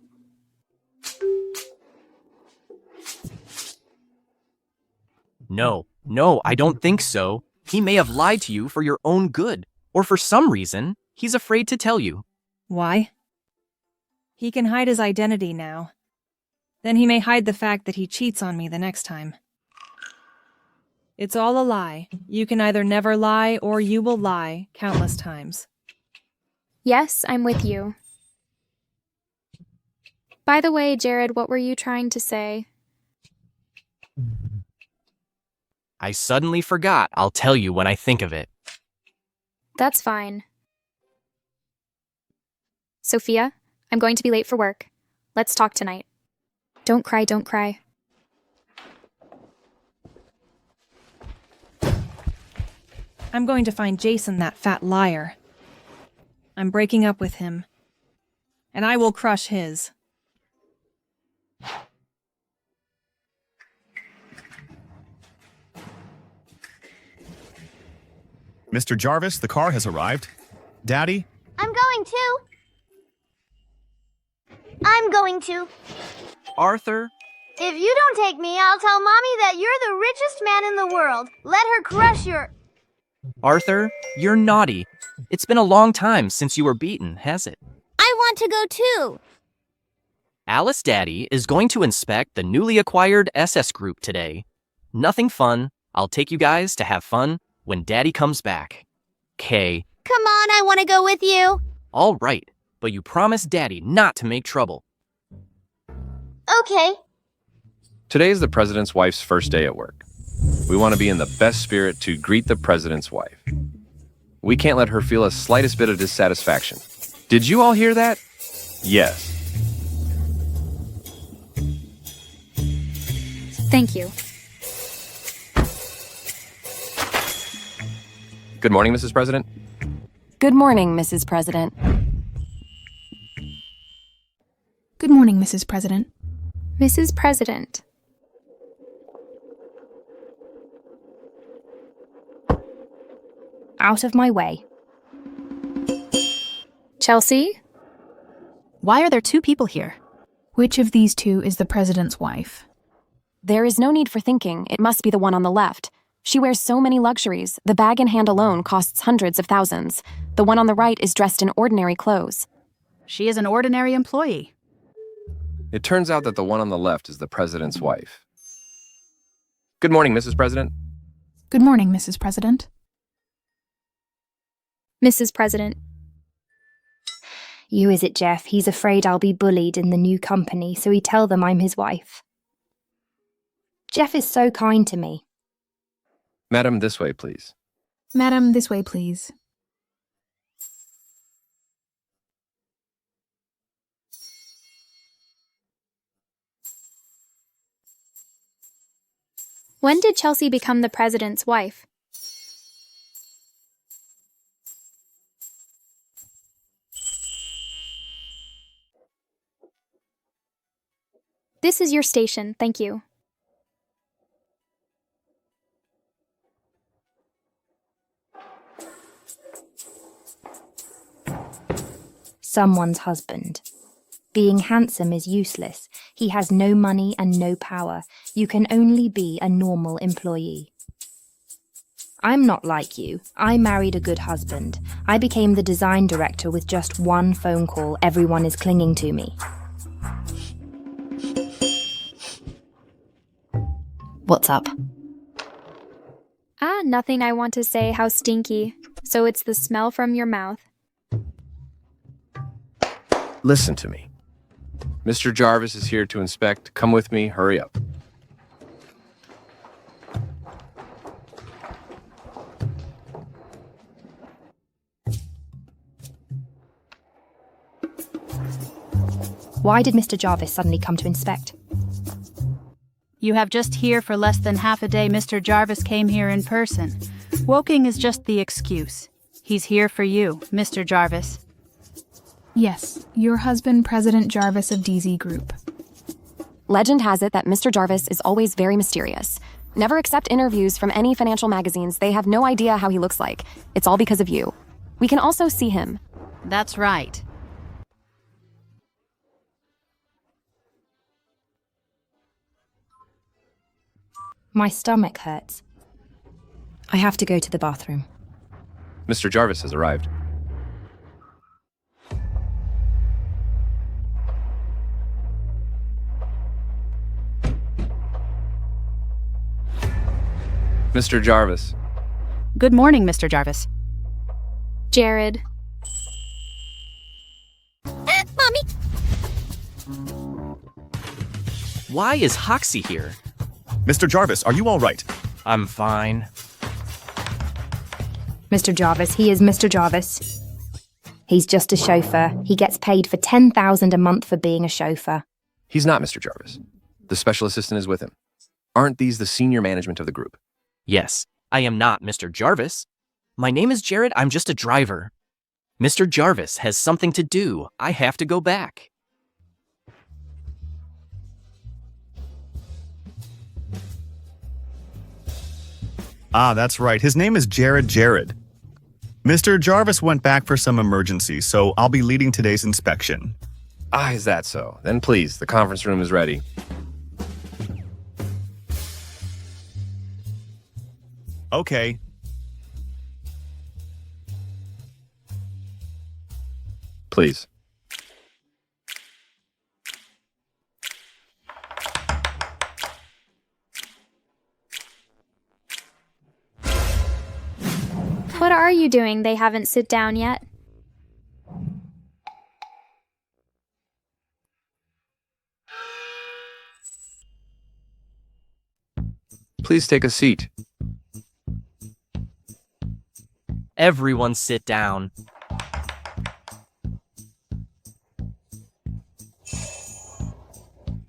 No, I don't think so. He may have lied to you for your own good, or for some reason, he's afraid to tell you. Why? He can hide his identity now. Then he may hide the fact that he cheats on me the next time. It's all a lie. You can either never lie or you will lie countless times. Yes, I'm with you. By the way, Jared, what were you trying to say? I suddenly forgot. I'll tell you when I think of it. That's fine. Sophia, I'm going to be late for work. Let's talk tonight. Don't cry, don't cry. I'm going to find Jason, that fat liar. I'm breaking up with him. And I will crush his. Mr. Jarvis, the car has arrived. Daddy? I'm going to. I'm going to. Arthur? If you don't take me, I'll tell Mommy that you're the richest man in the world. Let her crush your... Arthur, you're naughty. It's been a long time since you were beaten, has it? I want to go too. Alice Daddy is going to inspect the newly acquired SS group today. Nothing fun. I'll take you guys to have fun when Daddy comes back. Kay. Come on, I want to go with you. All right, but you promised Daddy not to make trouble. Okay. Today is the president's wife's first day at work. We want to be in the best spirit to greet the president's wife. We can't let her feel a slightest bit of dissatisfaction. Did you all hear that? Yes. Thank you. Good morning, Mrs. President. Good morning, Mrs. President. Good morning, Mrs. President. Mrs. President. Out of my way. Chelsea? Why are there two people here? Which of these two is the president's wife? There is no need for thinking. It must be the one on the left. She wears so many luxuries. The bag in hand alone costs hundreds of thousands. The one on the right is dressed in ordinary clothes. She is an ordinary employee. It turns out that the one on the left is the president's wife. Good morning, Mrs. President. Good morning, Mrs. President. Mrs. President. You is it, Jeff? He's afraid I'll be bullied in the new company, so he tell them I'm his wife. Jeff is so kind to me. Madam, this way, please. Madam, this way, please. When did Chelsea become the president's wife? This is your station, thank you. Someone's husband. Being handsome is useless. He has no money and no power. You can only be a normal employee. I'm not like you. I married a good husband. I became the design director with just one phone call. Everyone is clinging to me. What's up? Nothing. I want to say how stinky. So it's the smell from your mouth. Listen to me. Mr. Jarvis is here to inspect. Come with me. Hurry up. Why did Mr. Jarvis suddenly come to inspect? You have just here for less than half a day. Mr. Jarvis came here in person. Woking is just the excuse. He's here for you, Mr. Jarvis. Yes, your husband, President Jarvis of DZ Group. Legend has it that Mr. Jarvis is always very mysterious. Never accept interviews from any financial magazines. They have no idea how he looks like. It's all because of you. We can also see him. That's right. My stomach hurts. I have to go to the bathroom. Mr. Jarvis has arrived. Mr. Jarvis. Good morning, Mr. Jarvis. Jared. Mommy! Why is Hoxie here? Mr. Jarvis, are you all right? I'm fine. Mr. Jarvis, he is Mr. Jarvis. He's just a chauffeur. He gets paid for $10,000 a month for being a chauffeur. He's not Mr. Jarvis. The special assistant is with him. Aren't these the senior management of the group? Yes, I am not Mr. Jarvis. My name is Jared, I'm just a driver. Mr. Jarvis has something to do. I have to go back. Ah, that's right. His name is Jared. Mr. Jarvis went back for some emergency, so I'll be leading today's inspection. Ah, is that so? Then please, the conference room is ready. Okay. Please. What are you doing? They haven't sit down yet. Please take a seat. Everyone sit down.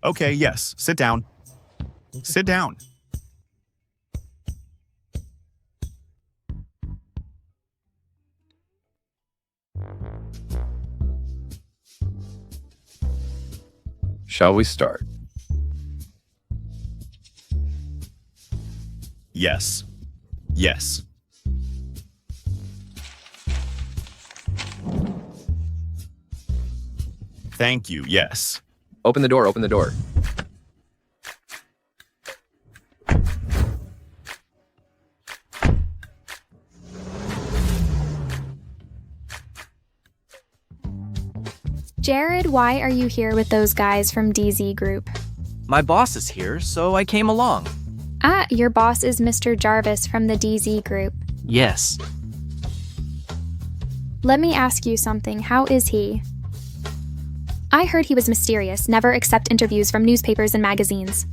Okay, yes. Sit down. Sit down. Shall we start? Yes. Yes. Thank you, yes. Open the door, open the door. Jared, why are you here with those guys from DZ Group? My boss is here, so I came along. Ah, your boss is Mr. Jarvis from the DZ Group. Yes. Let me ask you something. How is he? I heard he was mysterious, never accept interviews from newspapers and magazines.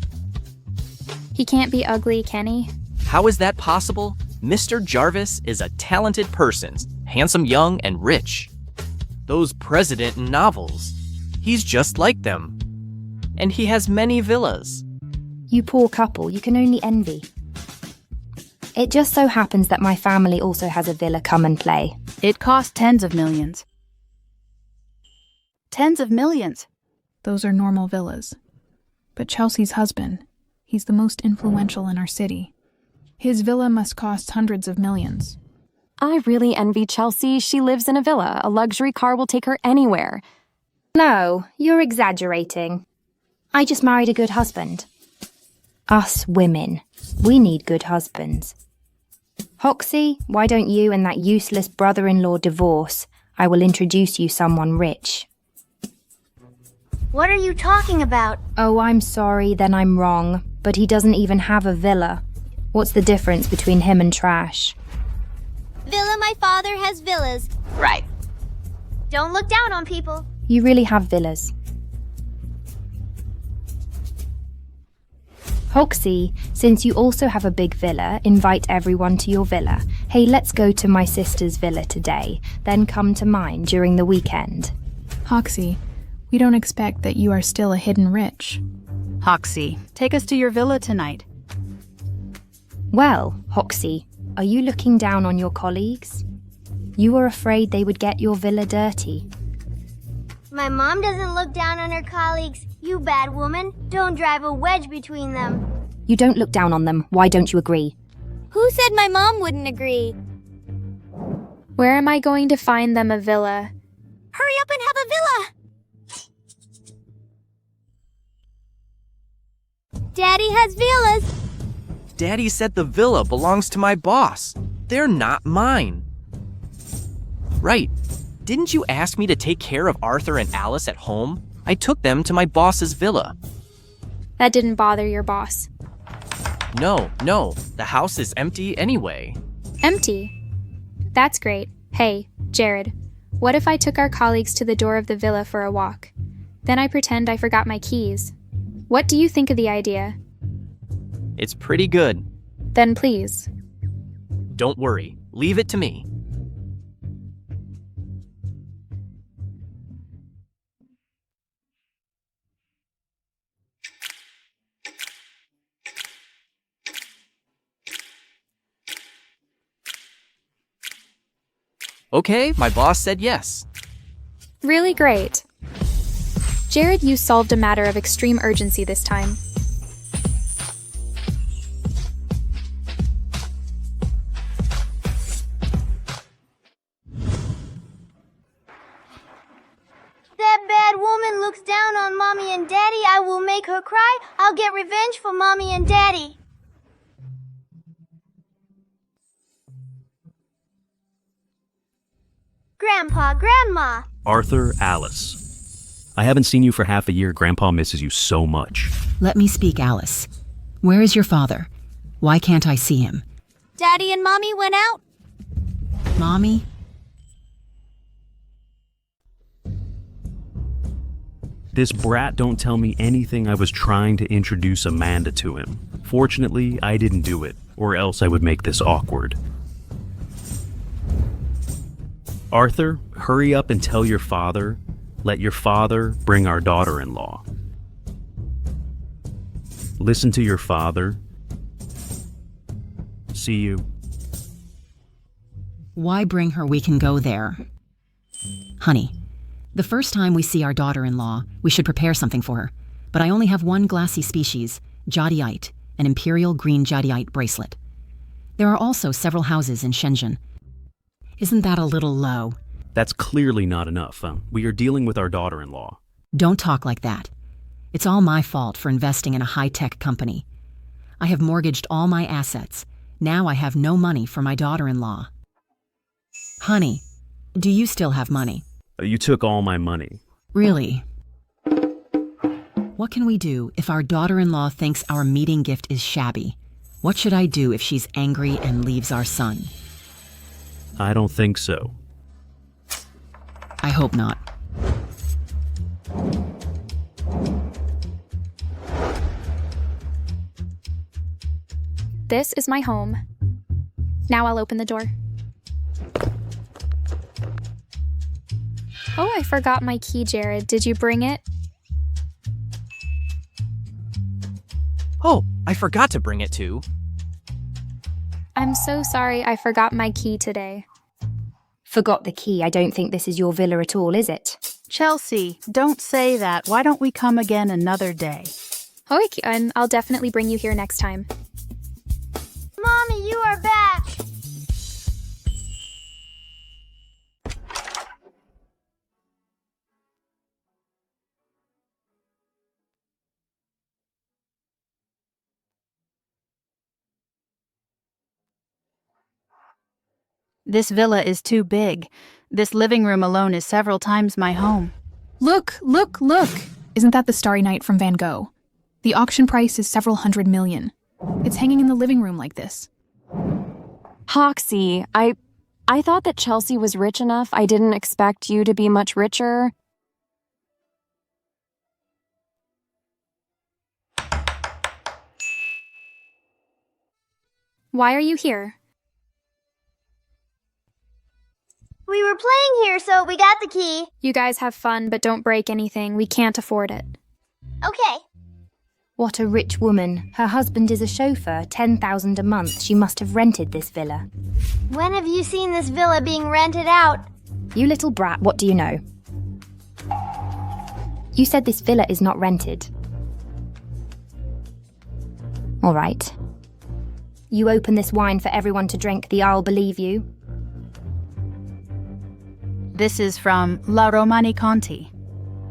He can't be ugly, can he? How is that possible? Mr. Jarvis is a talented person, handsome, young, and rich. Those president novels. He's just like them. And he has many villas. You poor couple, you can only envy. It just so happens that my family also has a villa. Come and play. It costs tens of millions. Tens of millions. Those are normal villas. But Chelsea's husband, he's the most influential in our city. His villa must cost hundreds of millions. I really envy Chelsea. She lives in a villa. A luxury car will take her anywhere. No, you're exaggerating. I just married a good husband. Us women, we need good husbands. Hoxie, why don't you and that useless brother-in-law divorce? I will introduce you someone rich. What are you talking about? Oh, I'm sorry, then I'm wrong. But he doesn't even have a villa. What's the difference between him and trash? Villa, my father has villas. Right. Don't look down on people. You really have villas. Hoxie, since you also have a big villa, invite everyone to your villa. Hey, let's go to my sister's villa today, then come to mine during the weekend. Hoxie, we don't expect that you are still a hidden rich. Hoxie, take us to your villa tonight. Well, Hoxie, are you looking down on your colleagues? You were afraid they would get your villa dirty. My mom doesn't look down on her colleagues. You bad woman. Don't drive a wedge between them. You don't look down on them. Why don't you agree? Who said my mom wouldn't agree? Where am I going to find them a villa? Hurry up and have a villa! Daddy has villas. Daddy said the villa belongs to my boss. They're not mine. Right. Didn't you ask me to take care of Arthur and Alice at home? I took them to my boss's villa. That didn't bother your boss. No, the house is empty anyway. Empty? That's great. Hey, Jared, what if I took our colleagues to the door of the villa for a walk? Then I pretend I forgot my keys. What do you think of the idea? It's pretty good. Then please. Don't worry. Leave it to me. Okay, my boss said yes. Really great. Jared, you solved a matter of extreme urgency this time. That bad woman looks down on Mommy and Daddy. I will make her cry. I'll get revenge for Mommy and Daddy. Grandpa, Grandma. Arthur, Alice. I haven't seen you for half a year. Grandpa misses you so much. Let me speak, Alice. Where is your father? Why can't I see him? Daddy and Mommy went out. Mommy? This brat don't tell me anything. I was trying to introduce Amanda to him. Fortunately, I didn't do it, or else I would make this awkward. Arthur, hurry up and tell your father. Let your father bring our daughter-in-law. Listen to your father. See you. Why bring her? We can go there. Honey, the first time we see our daughter-in-law, we should prepare something for her. But I only have one glassy species, jadeite, an imperial green jadeite bracelet. There are also several houses in Shenzhen. Isn't that a little low? That's clearly not enough. We are dealing with our daughter-in-law. Don't talk like that. It's all my fault for investing in a high-tech company. I have mortgaged all my assets. Now I have no money for my daughter-in-law. Honey, do you still have money? You took all my money. Really? What can we do if our daughter-in-law thinks our meeting gift is shabby? What should I do if she's angry and leaves our son? I don't think so. I hope not. This is my home. Now I'll open the door. Oh, I forgot my key, Jared. Did you bring it? Oh, I forgot to bring it too. I'm so sorry I forgot my key today. Forgot the key. I don't think this is your villa at all, is it? Chelsea, don't say that. Why don't we come again another day? Okay, and I'll definitely bring you here next time. Mommy, you are back. This villa is too big. This living room alone is several times my home. Look! Isn't that the Starry Night from Van Gogh? The auction price is several $100 million. It's hanging in the living room like this. Hoxie, I thought that Chelsea was rich enough. I didn't expect you to be much richer. Why are you here? We were playing here, so we got the key. You guys have fun, but don't break anything. We can't afford it. Okay. What a rich woman. Her husband is a chauffeur, $10,000 a month. She must have rented this villa. When have you seen this villa being rented out? You little brat, what do you know? You said this villa is not rented. All right. You open this wine for everyone to drink, I'll believe you. This is from La Romani Conti.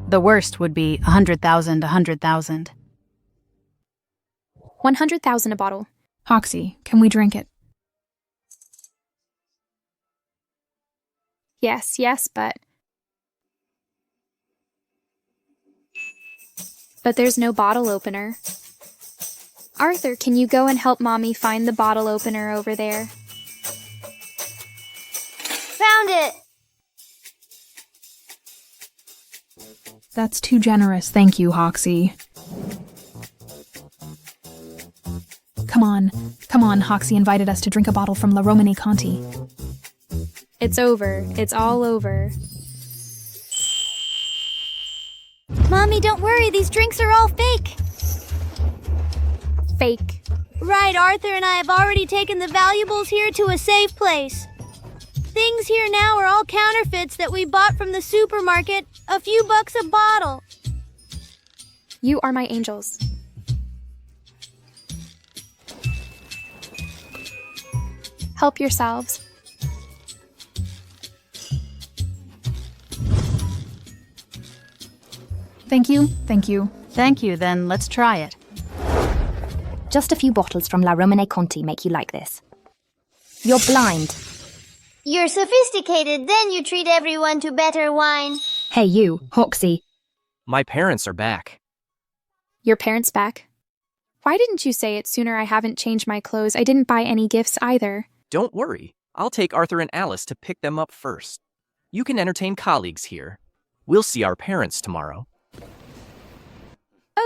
The worst would be 100,000, 100,000. 100,000 a bottle. Hoxie, can we drink it? Yes, but there's no bottle opener. Arthur, can you go and help Mommy find the bottle opener over there? Found it! That's too generous, thank you, Hoxie. Come on, Hoxie invited us to drink a bottle from La Romani Conti. It's over. It's all over. Mommy, don't worry, these drinks are all fake. Fake. Right, Arthur and I have already taken the valuables here to a safe place. Things here now are all counterfeits that we bought from the supermarket, a few bucks a bottle. You are my angels. Help yourselves. Thank you. Thank you, then let's try it. Just a few bottles from La Romani Conti make you like this. You're blind. You're sophisticated, then you treat everyone to better wine. Hey you, Hoxie. My parents are back. Your parents back? Why didn't you say it sooner? I haven't changed my clothes. I didn't buy any gifts either. Don't worry. I'll take Arthur and Alice to pick them up first. You can entertain colleagues here. We'll see our parents tomorrow.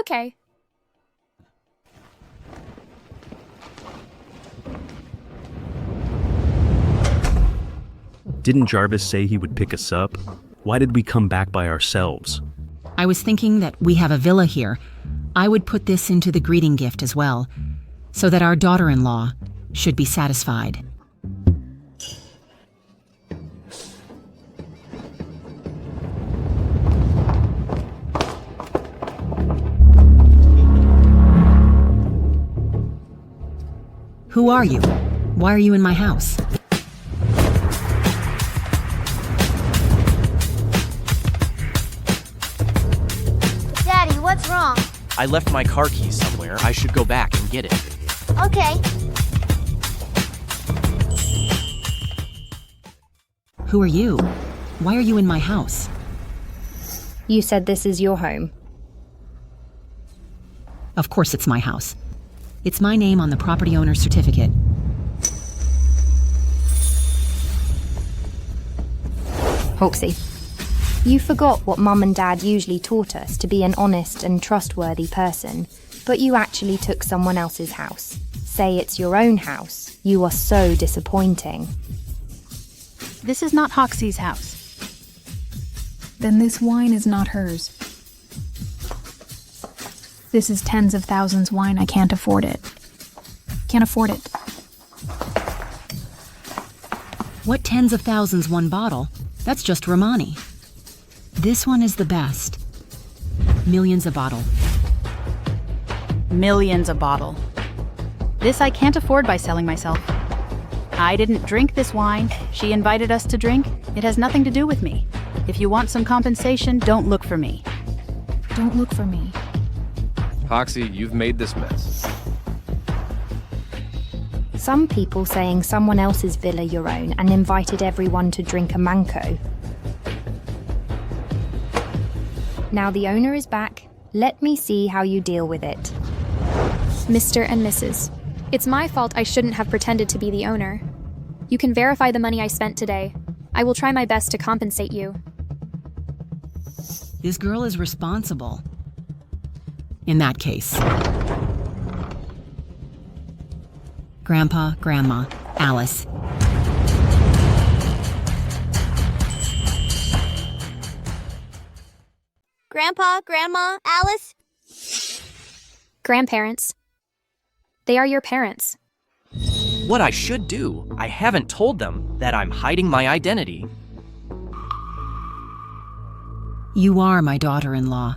Okay. Didn't Jarvis say he would pick us up? Why did we come back by ourselves? I was thinking that we have a villa here. I would put this into the greeting gift as well, so that our daughter-in-law should be satisfied. Who are you? Why are you in my house? Daddy, what's wrong? I left my car keys somewhere. I should go back and get it. Okay. Who are you? Why are you in my house? You said this is your home. Of course it's my house. It's my name on the property owner's certificate. Hoxie, you forgot what Mum and Dad usually taught us, to be an honest and trustworthy person, but you actually took someone else's house. Say it's your own house. You are so disappointing. This is not Hoxie's house. Then this wine is not hers. This is tens of thousands wine. I can't afford it. Can't afford it. What tens of thousands one bottle? That's just Romani. This one is the best. Millions a bottle. Millions a bottle. This I can't afford by selling myself. I didn't drink this wine. She invited us to drink. It has nothing to do with me. If you want some compensation, don't look for me. Don't look for me. Hoxie, you've made this mess. Some people saying someone else's villa your own and invited everyone to drink a manco. Now the owner is back. Let me see how you deal with it. Mr. and Mrs. It's my fault. I shouldn't have pretended to be the owner. You can verify the money I spent today. I will try my best to compensate you. This girl is responsible. In that case. Grandpa, Grandma, Alice. Grandpa, Grandma, Alice? Grandparents. They are your parents. What I should do, I haven't told them that I'm hiding my identity. You are my daughter-in-law.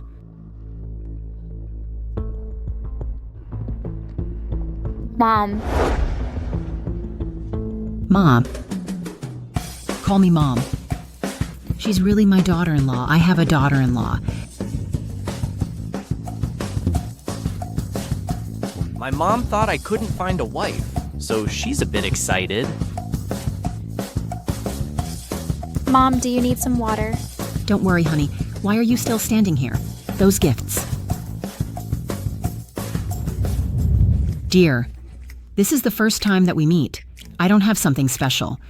Mom. Mom. Call me Mom. She's really my daughter-in-law. I have a daughter-in-law. My mom thought I couldn't find a wife, so she's a bit excited. Mom, do you need some water? Don't worry, honey. Why are you still standing here? Those gifts. Dear, this is the first time that we meet. I don't have something special.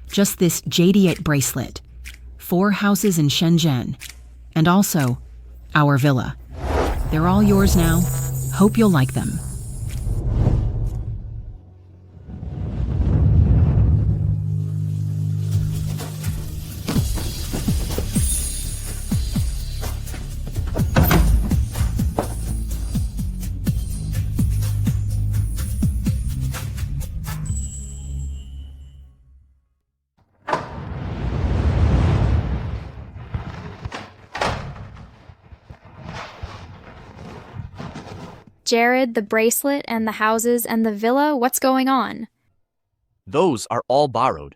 Just this JD8 bracelet. 4 houses in Shenzhen. And also, our villa. They're all yours now. Hope you'll like them. Jared, the bracelet, and the houses, and the villa, what's going on? Those are all borrowed.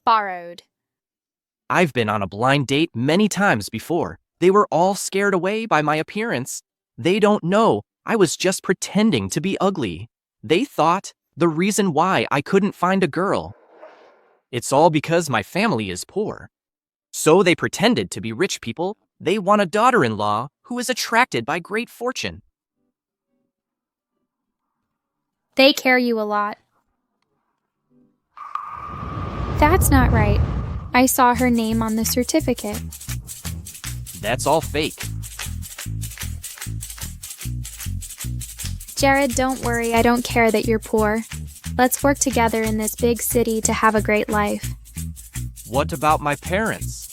Borrowed. I've been on a blind date many times before. They were all scared away by my appearance. They don't know I was just pretending to be ugly. They thought the reason why I couldn't find a girl. It's all because my family is poor. So they pretended to be rich people. They want a daughter-in-law who is attracted by great fortune. They care you a lot. That's not right. I saw her name on the certificate. That's all fake. Jared, don't worry. I don't care that you're poor. Let's work together in this big city to have a great life. What about my parents?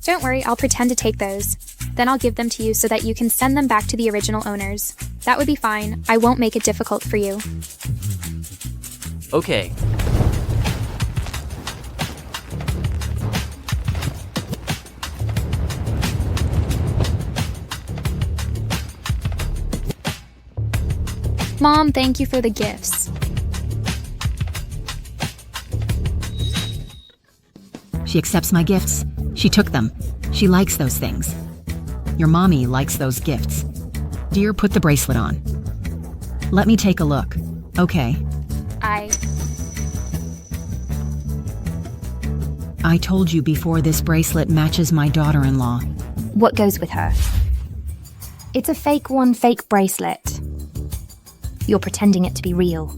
Don't worry, I'll pretend to take those. Then I'll give them to you so that you can send them back to the original owners. That would be fine. I won't make it difficult for you. Okay. Mom, thank you for the gifts. She accepts my gifts. She took them. She likes those things. Your mommy likes those gifts. Dear, put the bracelet on. Let me take a look. Okay. I told you before, this bracelet matches my daughter-in-law. What goes with her? It's a fake bracelet. You're pretending it to be real.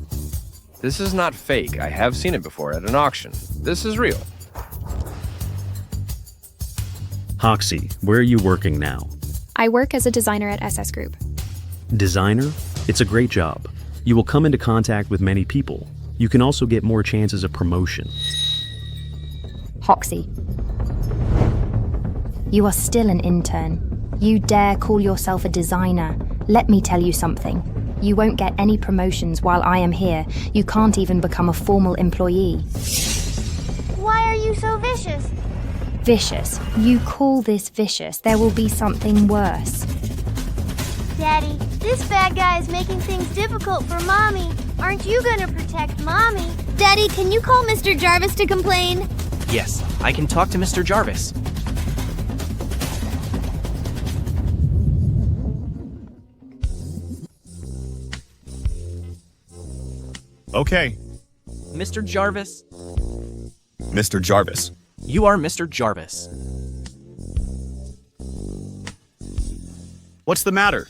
This is not fake. I have seen it before at an auction. This is real. Hoxie, where are you working now? I work as a designer at SS Group. Designer? It's a great job. You will come into contact with many people. You can also get more chances of promotion. Hoxie. You are still an intern. You dare call yourself a designer. Let me tell you something. You won't get any promotions while I am here. You can't even become a formal employee. Why are you so vicious? Vicious? You call this vicious? There will be something worse. Daddy, this bad guy is making things difficult for Mommy. Aren't you gonna protect Mommy? Daddy, can you call Mr. Jarvis to complain? Yes, I can talk to Mr. Jarvis. Okay. Mr. Jarvis? Mr. Jarvis. You are Mr. Jarvis. What's the matter?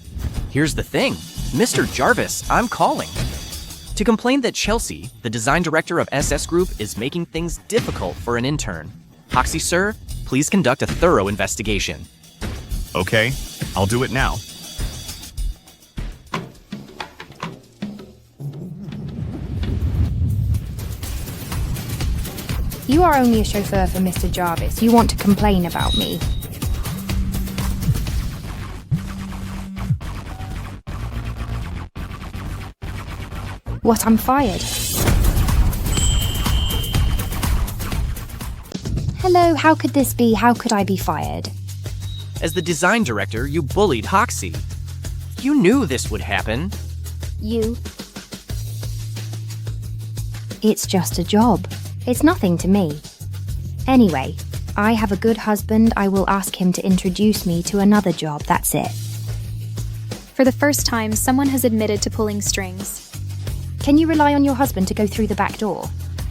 Here's the thing. Mr. Jarvis, I'm calling to complain that Chelsea, the design director of SS Group, is making things difficult for an intern. Hoxie, sir, please conduct a thorough investigation. Okay, I'll do it now. You are only a chauffeur for Mr. Jarvis. You want to complain about me. What, I'm fired? Hello, how could this be? How could I be fired? As the design director, you bullied Hoxie. You knew this would happen. You? It's just a job. It's nothing to me. Anyway, I have a good husband. I will ask him to introduce me to another job. That's it. For the first time, someone has admitted to pulling strings. Can you rely on your husband to go through the back door?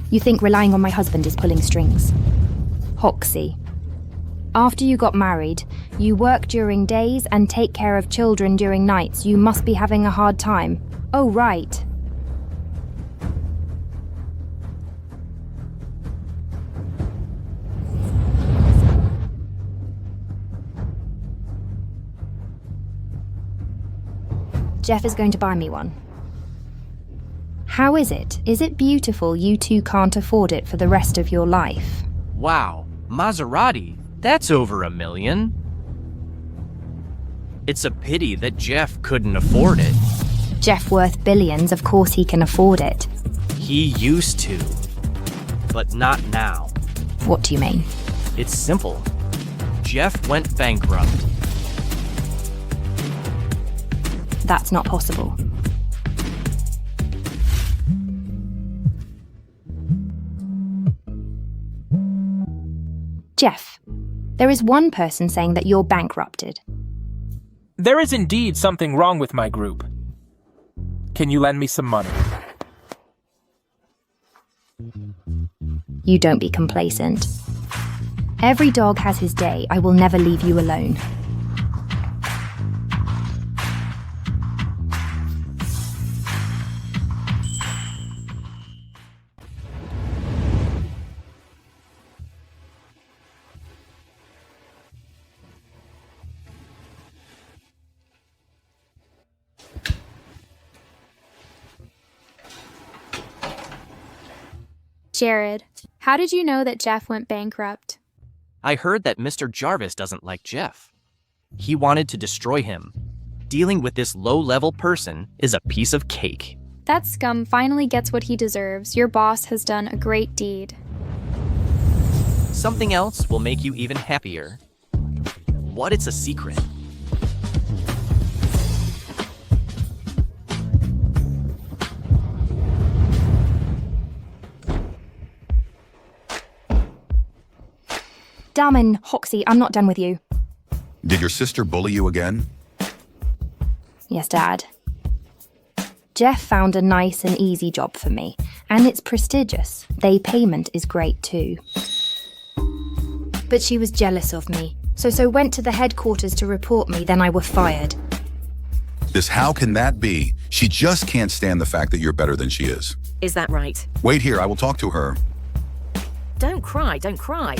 You think relying on my husband is pulling strings? Hoxie. After you got married, you work during days and take care of children during nights. You must be having a hard time. Oh, right. Jeff is going to buy me one. How is it? Is it beautiful you two can't afford it for the rest of your life? Wow, Maserati, that's over $1 million. It's a pity that Jeff couldn't afford it. Jeff worth billions, of course he can afford it. He used to, but not now. What do you mean? It's simple. Jeff went bankrupt. That's not possible. Jeff, there is one person saying that you're bankrupted. There is indeed something wrong with my group. Can you lend me some money? You don't be complacent. Every dog has his day. I will never leave you alone. Jared, how did you know that Jeff went bankrupt? I heard that Mr. Jarvis doesn't like Jeff. He wanted to destroy him. Dealing with this low-level person is a piece of cake. That scum finally gets what he deserves. Your boss has done a great deed. Something else will make you even happier. What? It's a secret. Damn, Hoxie, I'm not done with you. Did your sister bully you again? Yes, Dad. Jeff found a nice and easy job for me, and it's prestigious. Their payment is great too. But she was jealous of me, so went to the headquarters to report me, then I were fired. How can that be? She just can't stand the fact that you're better than she is. Is that right? Wait here, I will talk to her. Don't cry, don't cry.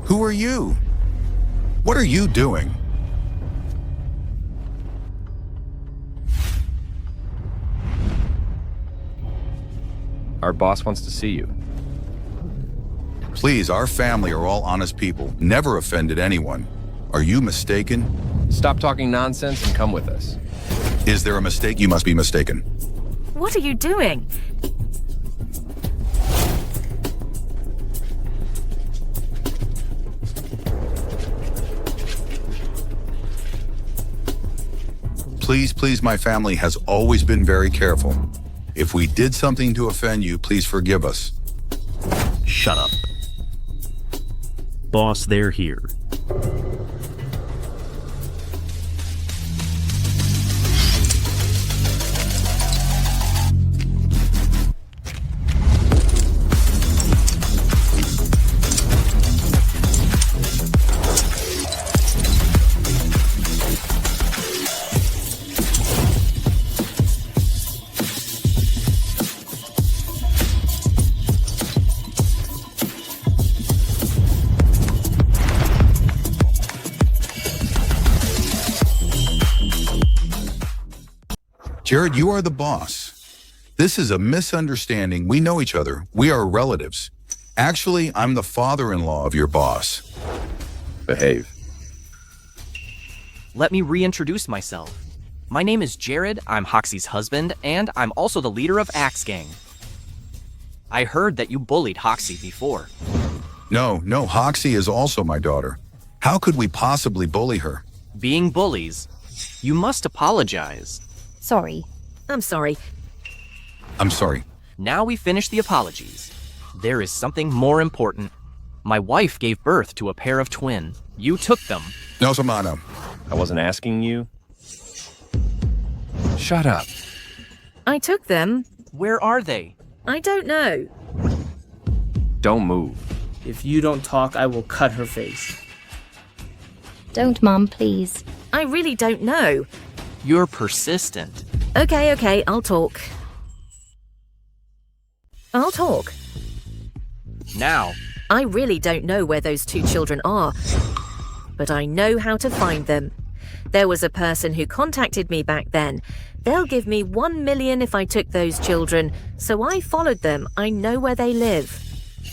Who are you? What are you doing? Our boss wants to see you. Please, our family are all honest people, never offended anyone. Are you mistaken? Stop talking nonsense and come with us. Is there a mistake? You must be mistaken. What are you doing? Please, please, my family has always been very careful. If we did something to offend you, please forgive us. Shut up. Boss, they're here. Jared, you are the boss. This is a misunderstanding. We know each other. We are relatives. Actually, I'm the father-in-law of your boss. Behave. Let me reintroduce myself. My name is Jared, I'm Hoxie's husband, and I'm also the leader of Axe Gang. I heard that you bullied Hoxie before. No, Hoxie is also my daughter. How could we possibly bully her? Being bullies, you must apologize. Sorry. I'm sorry. I'm sorry. Now we finish the apologies. There is something more important. My wife gave birth to a pair of twin. You took them. No, Samano. I wasn't asking you. Shut up. I took them. Where are they? I don't know. Don't move. If you don't talk, I will cut her face. Don't, Mum, please. I really don't know. You're persistent. Okay, I'll talk. Now. I really don't know where those two children are, but I know how to find them. There was a person who contacted me back then. They'll give me 1 million if I took those children, so I followed them. I know where they live.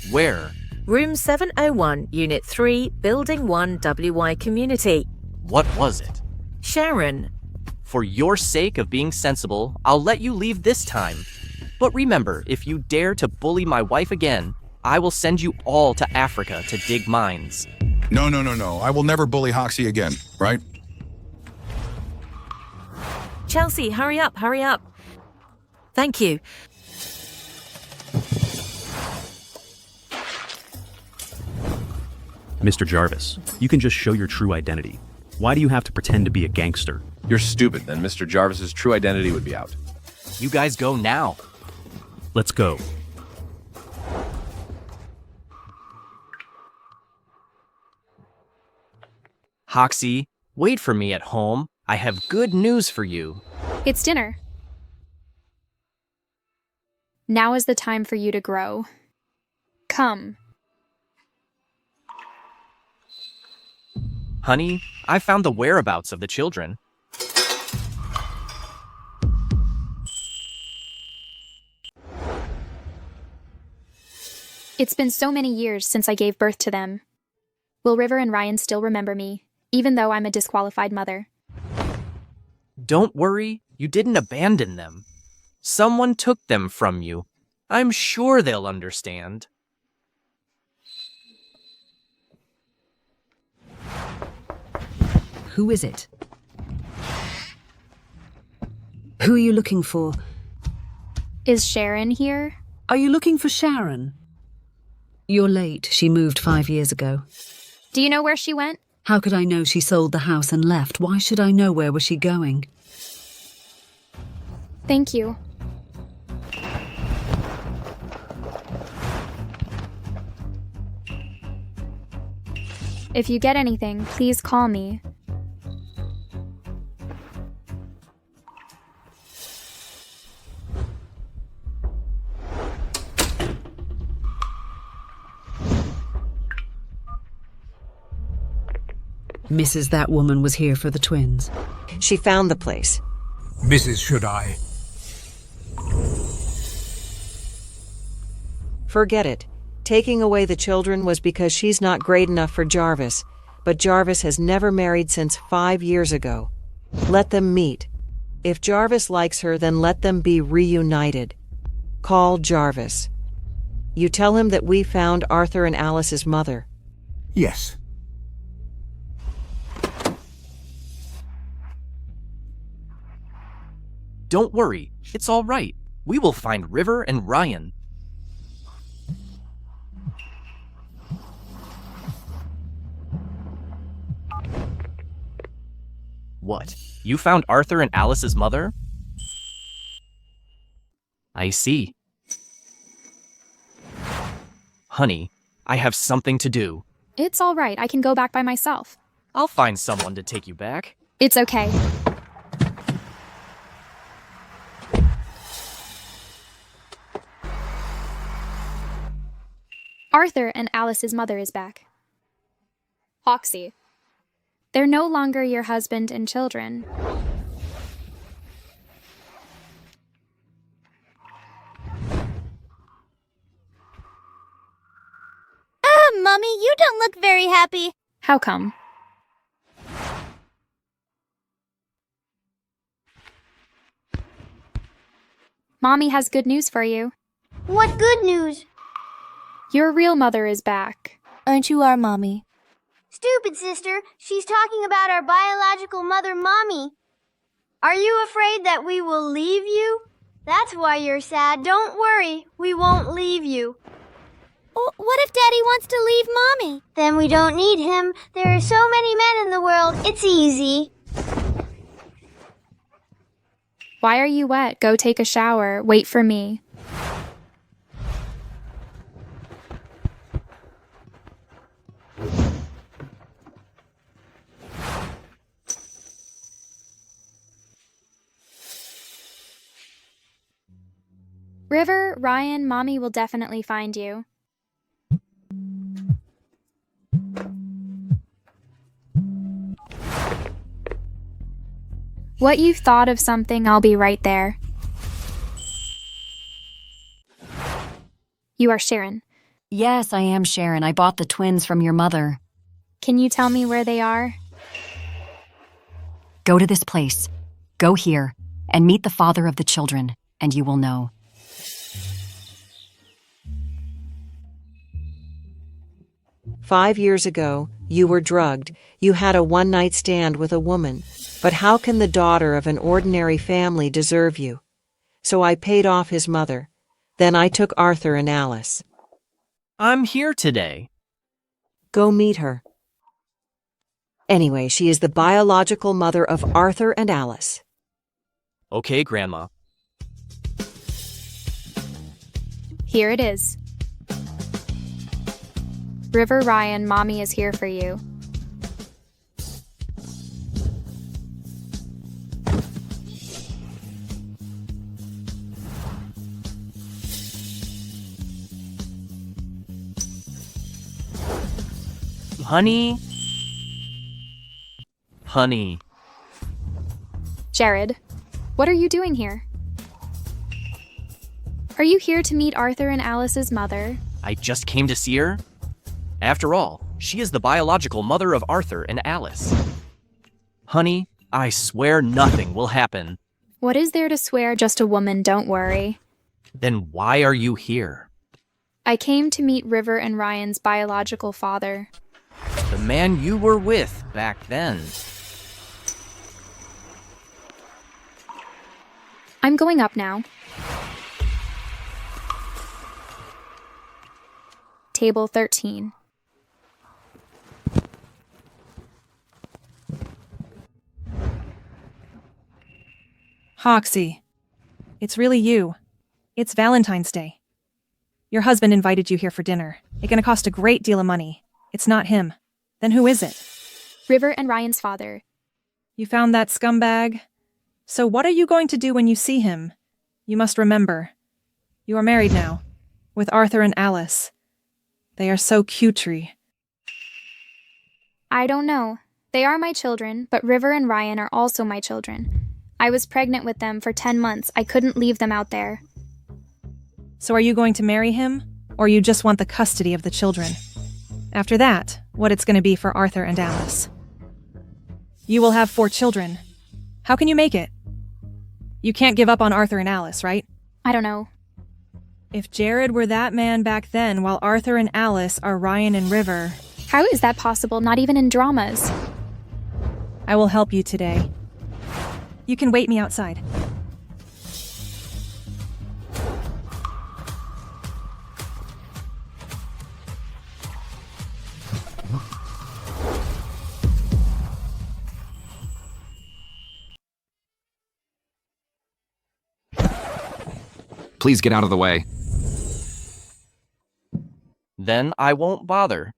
Where? Room 701, Unit 3, Building 1, WY Community. What was it? Sharon. For your sake of being sensible, I'll let you leave this time. But remember, if you dare to bully my wife again, I will send you all to Africa to dig mines. No. I will never bully Hoxie again, right? Chelsea, hurry up. Thank you. Mr. Jarvis, you can just show your true identity. Why do you have to pretend to be a gangster? You're stupid, then Mr. Jarvis's true identity would be out. You guys go now. Let's go. Hoxie, wait for me at home. I have good news for you. It's dinner. Now is the time for you to grow. Come. Honey, I found the whereabouts of the children. It's been so many years since I gave birth to them. Will River and Ryan still remember me, even though I'm a disqualified mother? Don't worry, you didn't abandon them. Someone took them from you. I'm sure they'll understand. Who is it? Who are you looking for? Is Sharon here? Are you looking for Sharon? You're late. She moved 5 years ago. Do you know where she went? How could I know she sold the house and left? Why should I know where was she going? Thank you. If you get anything, please call me. Mrs. That woman was here for the twins. She found the place. Mrs. Should I? Forget it. Taking away the children was because she's not great enough for Jarvis, but Jarvis has never married since 5 years ago. Let them meet. If Jarvis likes her, then let them be reunited. Call Jarvis. You tell him that we found Arthur and Alice's mother. Yes. Don't worry, it's all right. We will find River and Ryan. What? You found Arthur and Alice's mother? I see. Honey, I have something to do. It's all right. I can go back by myself. I'll find someone to take you back. It's okay. Arthur and Alice's mother is back. Hoxie. They're no longer your husband and children. Mommy, you don't look very happy. How come? Mommy has good news for you. What good news? Your real mother is back. Aren't you our mommy? Stupid sister, she's talking about our biological mother, Mommy. Are you afraid that we will leave you? That's why you're sad. Don't worry, we won't leave you. What if Daddy wants to leave Mommy? Then we don't need him. There are so many men in the world, it's easy. Why are you wet? Go take a shower. Wait for me. River, Ryan, Mommy will definitely find you. What you thought of something, I'll be right there. You are Sharon. Yes, I am Sharon. I bought the twins from your mother. Can you tell me where they are? Go to this place. Go here and meet the father of the children, and you will know. "5 years ago, you were drugged. You had a one-night stand with a woman. But how can the daughter of an ordinary family deserve you? So I paid off his mother. Then I took Arthur and Alice." I'm here today. "Go meet her." Anyway, she is the biological mother of Arthur and Alice. Okay, Grandma. Here it is. River, Ryan, Mommy is here for you. Honey. Honey. Jared, what are you doing here? Are you here to meet Arthur and Alice's mother? I just came to see her. After all, she is the biological mother of Arthur and Alice. Honey, I swear nothing will happen. What is there to swear? Just a woman, don't worry. Then why are you here? I came to meet River and Ryan's biological father. The man you were with back then. I'm going up now. Table 13. Hoxie, it's really you. It's Valentine's Day. Your husband invited you here for dinner. It's gonna cost a great deal of money. It's not him. Then who is it? River and Ryan's father. You found that scumbag? So what are you going to do when you see him? You must remember. You are married now, with Arthur and Alice. They are so cutesy. I don't know. They are my children, but River and Ryan are also my children. I was pregnant with them for 10 months. I couldn't leave them out there. So are you going to marry him, or you just want the custody of the children? After that, what it's going to be for Arthur and Alice. You will have 4 children. How can you make it? You can't give up on Arthur and Alice, right? I don't know. If Jared were that man back then while Arthur and Alice are Ryan and River... How is that possible? Not even in dramas. I will help you today. You can wait me outside. Please get out of the way. Then I won't bother.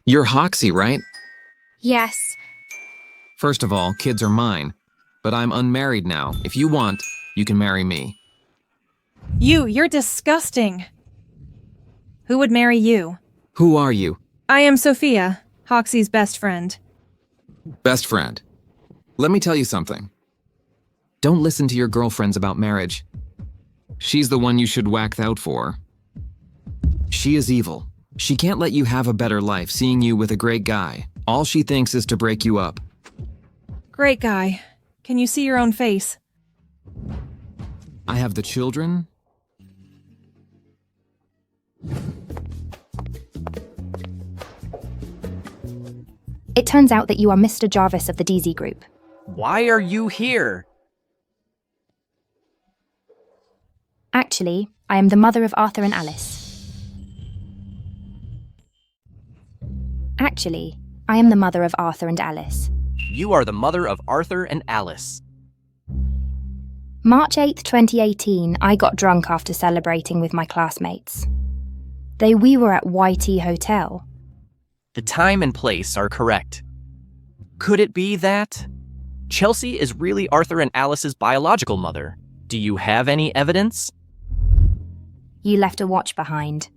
You're Hoxie, right? Yes. First of all, kids are mine. But I'm unmarried now. If you want, you can marry me. You're disgusting. Who would marry you? Who are you? I am Sophia, Hoxie's best friend. Best friend. Let me tell you something. Don't listen to your girlfriends about marriage. She's the one you should whack out for. She is evil. She can't let you have a better life seeing you with a great guy. All she thinks is to break you up. Great guy. Can you see your own face? I have the children. It turns out that you are Mr. Jarvis of the DZ Group. Why are you here? Actually, I am the mother of Arthur and Alice. Actually, I am the mother of Arthur and Alice. You are the mother of Arthur and Alice. March 8th, 2018, I got drunk after celebrating with my classmates. We were at YT Hotel. The time and place are correct. Could it be that Chelsea is really Arthur and Alice's biological mother? Do you have any evidence? You left a watch behind.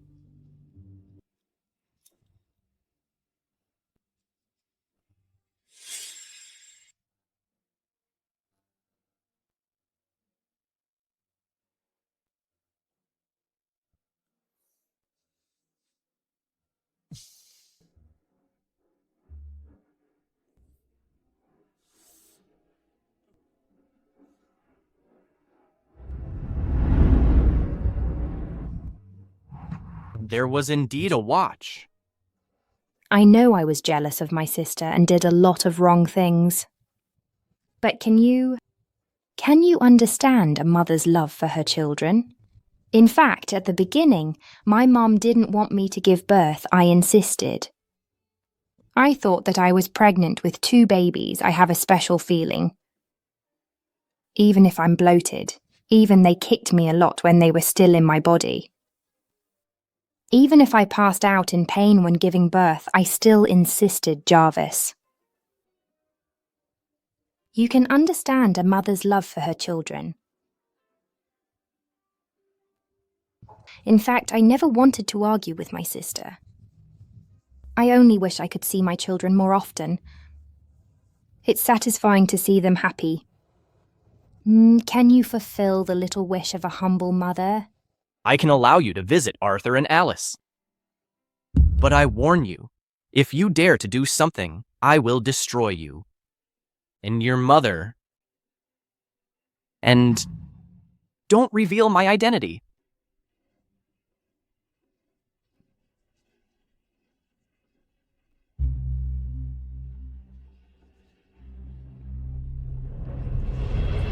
There was indeed a watch. I know I was jealous of my sister and did a lot of wrong things. But can you understand a mother's love for her children? In fact, at the beginning, my mom didn't want me to give birth. I insisted. I thought that I was pregnant with 2 babies. I have a special feeling. Even if I'm bloated, even they kicked me a lot when they were still in my body. Even if I passed out in pain when giving birth, I still insisted Jarvis. You can understand a mother's love for her children. In fact, I never wanted to argue with my sister. I only wish I could see my children more often. It's satisfying to see them happy. Can you fulfill the little wish of a humble mother? I can allow you to visit Arthur and Alice. But I warn you, if you dare to do something, I will destroy you. And your mother. And don't reveal my identity.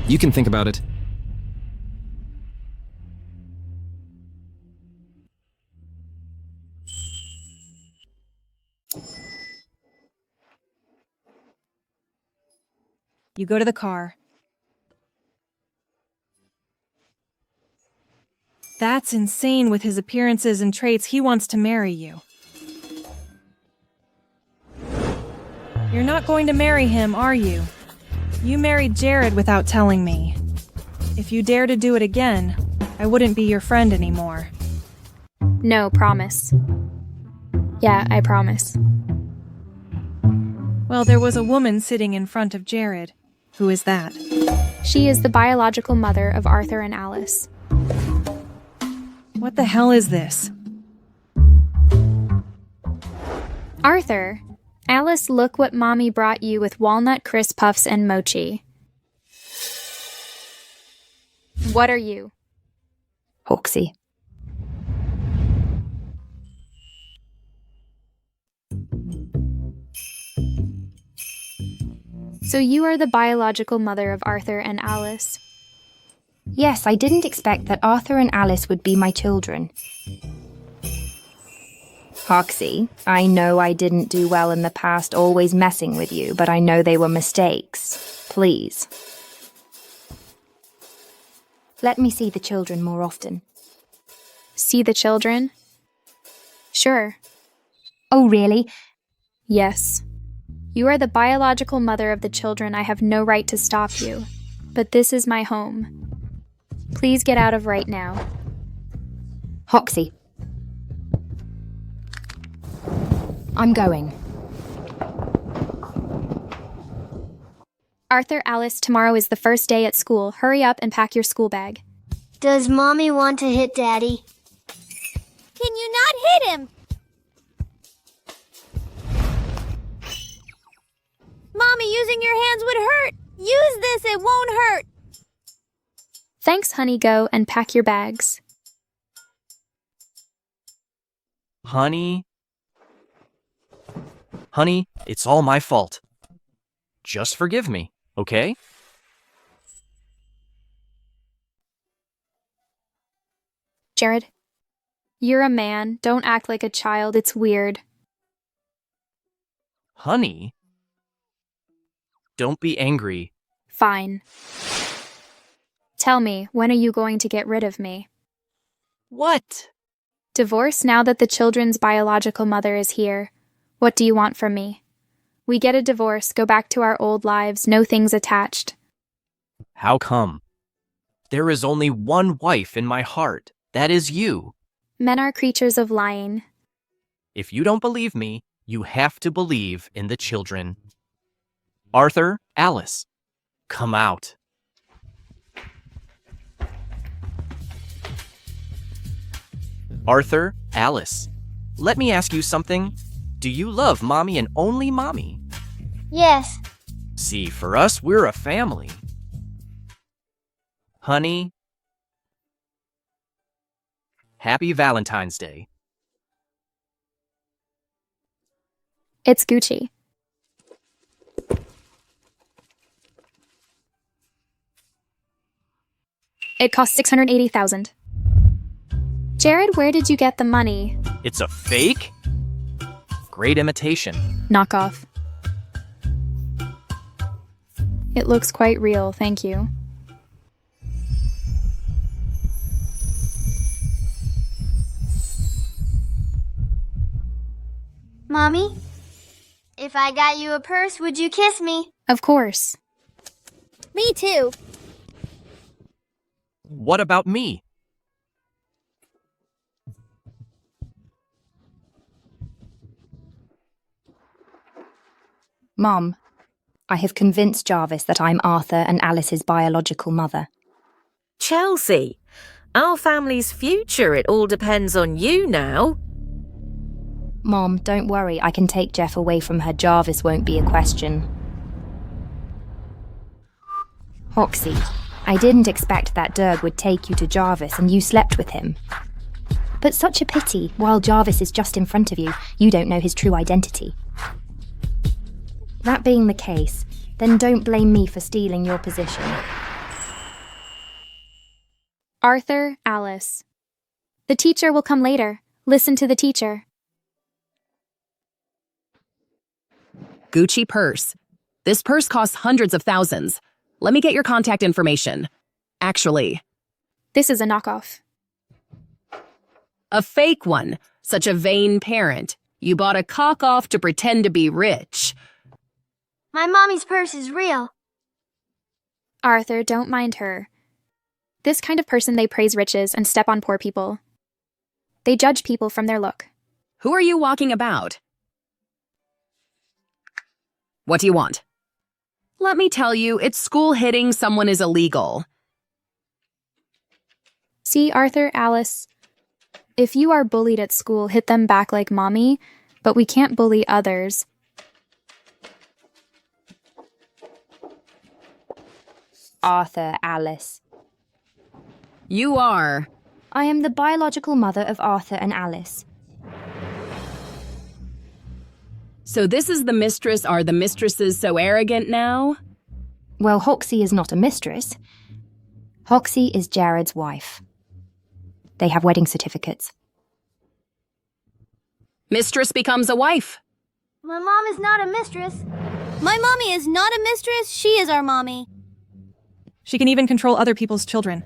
You can think about it. You go to the car. That's insane with his appearances and traits. He wants to marry you. You're not going to marry him, are you? You married Jared without telling me. If you dare to do it again, I wouldn't be your friend anymore. No, promise. Yeah, I promise. Well, there was a woman sitting in front of Jared. Who is that? She is the biological mother of Arthur and Alice. What the hell is this? Arthur, Alice, look what Mommy brought you with walnut crisp puffs and mochi. What are you? Hoxie. So you are the biological mother of Arthur and Alice. Yes, I didn't expect that Arthur and Alice would be my children. Hoxie, I know I didn't do well in the past always messing with you, but I know they were mistakes. Please. Let me see the children more often. See the children? Sure. Oh, really? Yes. You are the biological mother of the children. I have no right to stop you. But this is my home. Please get out of right now. Hoxie. I'm going. Arthur, Alice, tomorrow is the first day at school. Hurry up and pack your school bag. Does Mommy want to hit Daddy? Can you not hit him? Mommy, using your hands would hurt. Use this, it won't hurt. Thanks, honey. Go and pack your bags. Honey, it's all my fault. Just forgive me, okay? Jared, you're a man. Don't act like a child. It's weird. Honey? Don't be angry. Fine. Tell me, when are you going to get rid of me? What? Divorce now that the children's biological mother is here. What do you want from me? We get a divorce, go back to our old lives, no things attached. How come? There is only one wife in my heart. That is you. Men are creatures of lying. If you don't believe me, you have to believe in the children. Arthur, Alice, come out. Arthur, Alice, let me ask you something. Do you love Mommy and only Mommy? Yes. See, for us, we're a family. Honey, Happy Valentine's Day. It's Gucci. It cost $680,000. Jared, where did you get the money? It's a fake? Great imitation. Knockoff. It looks quite real, thank you. Mommy, if I got you a purse, would you kiss me? Of course. Me too. What about me? Mom, I have convinced Jarvis that I'm Arthur and Alice's biological mother. Chelsea, our family's future, it all depends on you now. Mom, don't worry, I can take Jeff away from her. Jarvis won't be a question. Hoxie, I didn't expect that Derg would take you to Jarvis and you slept with him. But such a pity, while Jarvis is just in front of you, you don't know his true identity. That being the case, then don't blame me for stealing your position. Arthur, Alice. The teacher will come later. Listen to the teacher. Gucci purse. This purse costs hundreds of thousands. Let me get your contact information. Actually, this is a knockoff. A fake one. Such a vain parent. You bought a cock-off to pretend to be rich. My mommy's purse is real. Arthur, don't mind her. This kind of person, they praise riches and step on poor people. They judge people from their look. Who are you walking about? What do you want? Let me tell you, it's school hitting someone is illegal. See, Arthur, Alice, if you are bullied at school, hit them back like Mommy, but we can't bully others. Arthur, Alice. You are. I am the biological mother of Arthur and Alice. So this is the mistress. Are the mistresses so arrogant now? Well, Hoxie is not a mistress. Hoxie is Jared's wife. They have wedding certificates. Mistress becomes a wife. My mom is not a mistress. My mommy is not a mistress. She is our mommy. She can even control other people's children.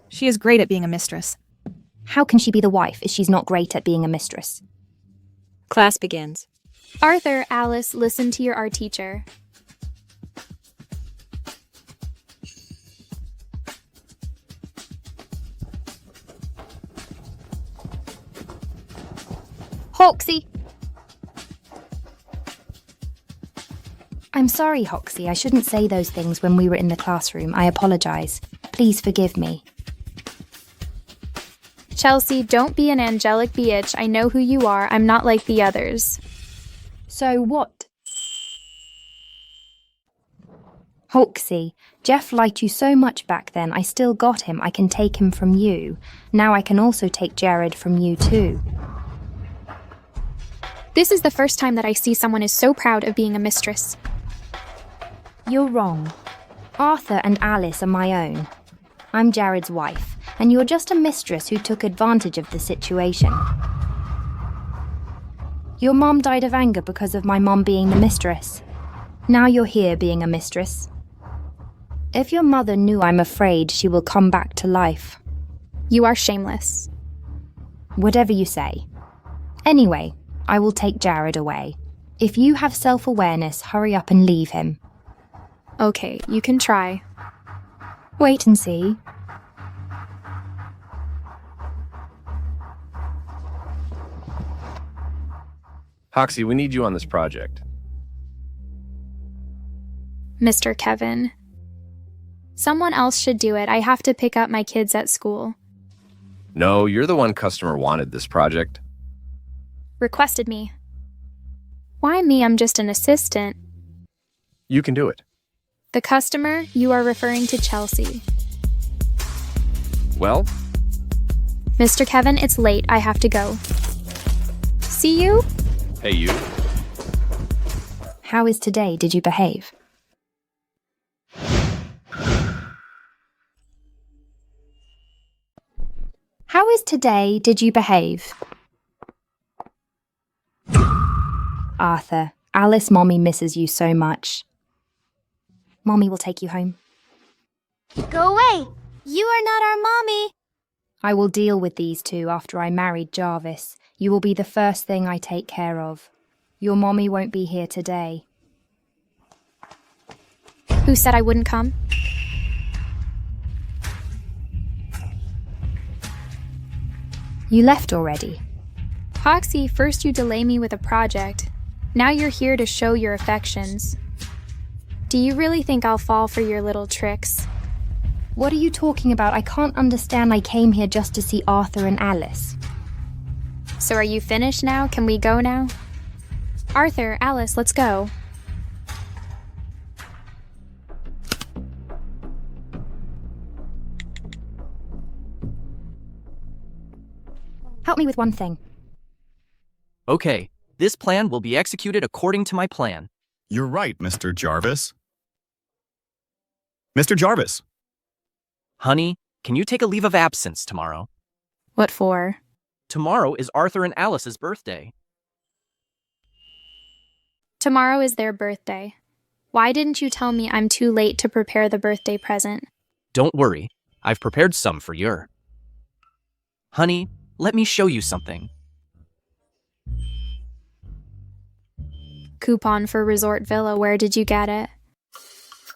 She is great at being a mistress. How can she be the wife if she's not great at being a mistress? Class begins. Arthur, Alice, listen to your art teacher. Hoxie! I'm sorry, Hoxie. I shouldn't say those things when we were in the classroom. I apologize. Please forgive me. Chelsea, don't be an angelic bitch. I know who you are. I'm not like the others. So what? Hoxie, Jeff liked you so much back then, I still got him. I can take him from you. Now I can also take Jared from you too. This is the first time that I see someone is so proud of being a mistress. You're wrong. Arthur and Alice are my own. I'm Jared's wife, and you're just a mistress who took advantage of the situation. Your mom died of anger because of my mom being the mistress. Now you're here being a mistress. If your mother knew, I'm afraid she will come back to life. You are shameless. Whatever you say. Anyway, I will take Jared away. If you have self-awareness, hurry up and leave him. Okay, you can try. Wait and see. Hoxie, we need you on this project. Mr. Kevin. Someone else should do it. I have to pick up my kids at school. No, you're the one customer wanted this project. Requested me. Why me? I'm just an assistant. You can do it. The customer, you are referring to Chelsea. Well? Mr. Kevin, it's late. I have to go. See you? Hey, you. How is today? Did you behave? How is today? Did you behave? Arthur, Alice Mommy misses you so much. Mommy will take you home. Go away! You are not our mommy! I will deal with these two after I married Jarvis. You will be the first thing I take care of. Your mommy won't be here today. Who said I wouldn't come? You left already. Hoxie, first you delay me with a project. Now you're here to show your affections. Do you really think I'll fall for your little tricks? What are you talking about? I can't understand. I came here just to see Arthur and Alice. So are you finished now? Can we go now? Arthur, Alice, let's go. Help me with one thing. Okay, this plan will be executed according to my plan. You're right, Mr. Jarvis. Mr. Jarvis. Honey, can you take a leave of absence tomorrow? What for? Tomorrow is Arthur and Alice's birthday. Tomorrow is their birthday. Why didn't you tell me I'm too late to prepare the birthday present? Don't worry, I've prepared some for your. Honey, let me show you something. Coupon for Resort Villa, where did you get it?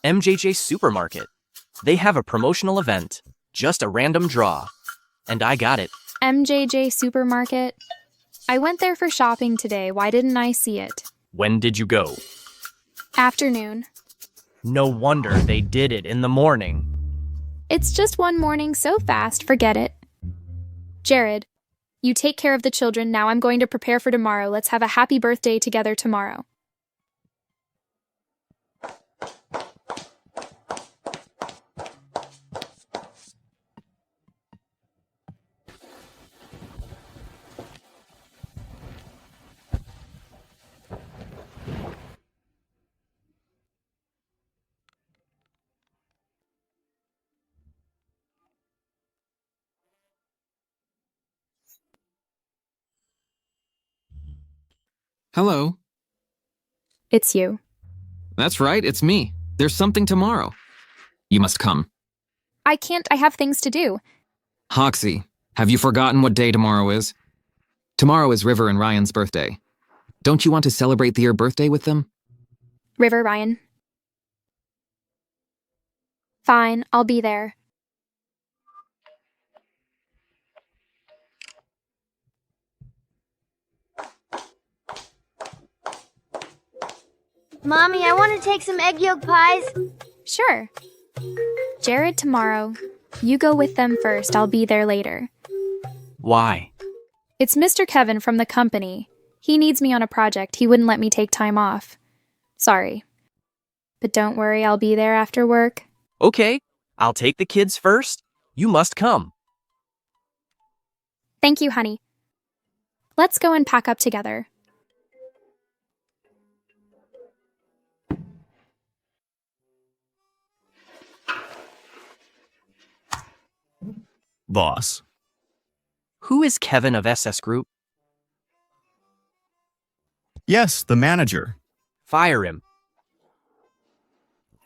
MJJ Supermarket. They have a promotional event, just a random draw. And I got it. MJJ Supermarket? I went there for shopping today. Why didn't I see it? When did you go? Afternoon. No wonder they did it in the morning. It's just one morning so fast, forget it. Jared, you take care of the children. Now I'm going to prepare for tomorrow. Let's have a happy birthday together tomorrow. Hello. It's you. That's right, it's me. There's something tomorrow. You must come. I can't. I have things to do. Hoxie, have you forgotten what day tomorrow is? Tomorrow is River and Ryan's birthday. Don't you want to celebrate their birthday with them? River, Ryan. Fine, I'll be there. Mommy, I want to take some egg yolk pies. Sure. Jared, tomorrow. You go with them first. I'll be there later. Why? It's Mr. Kevin from the company. He needs me on a project. He wouldn't let me take time off. Sorry. But don't worry, I'll be there after work. Okay, I'll take the kids first. You must come. Thank you, honey. Let's go and pack up together. Boss. Who is Kevin of SS Group? Yes, the manager. Fire him.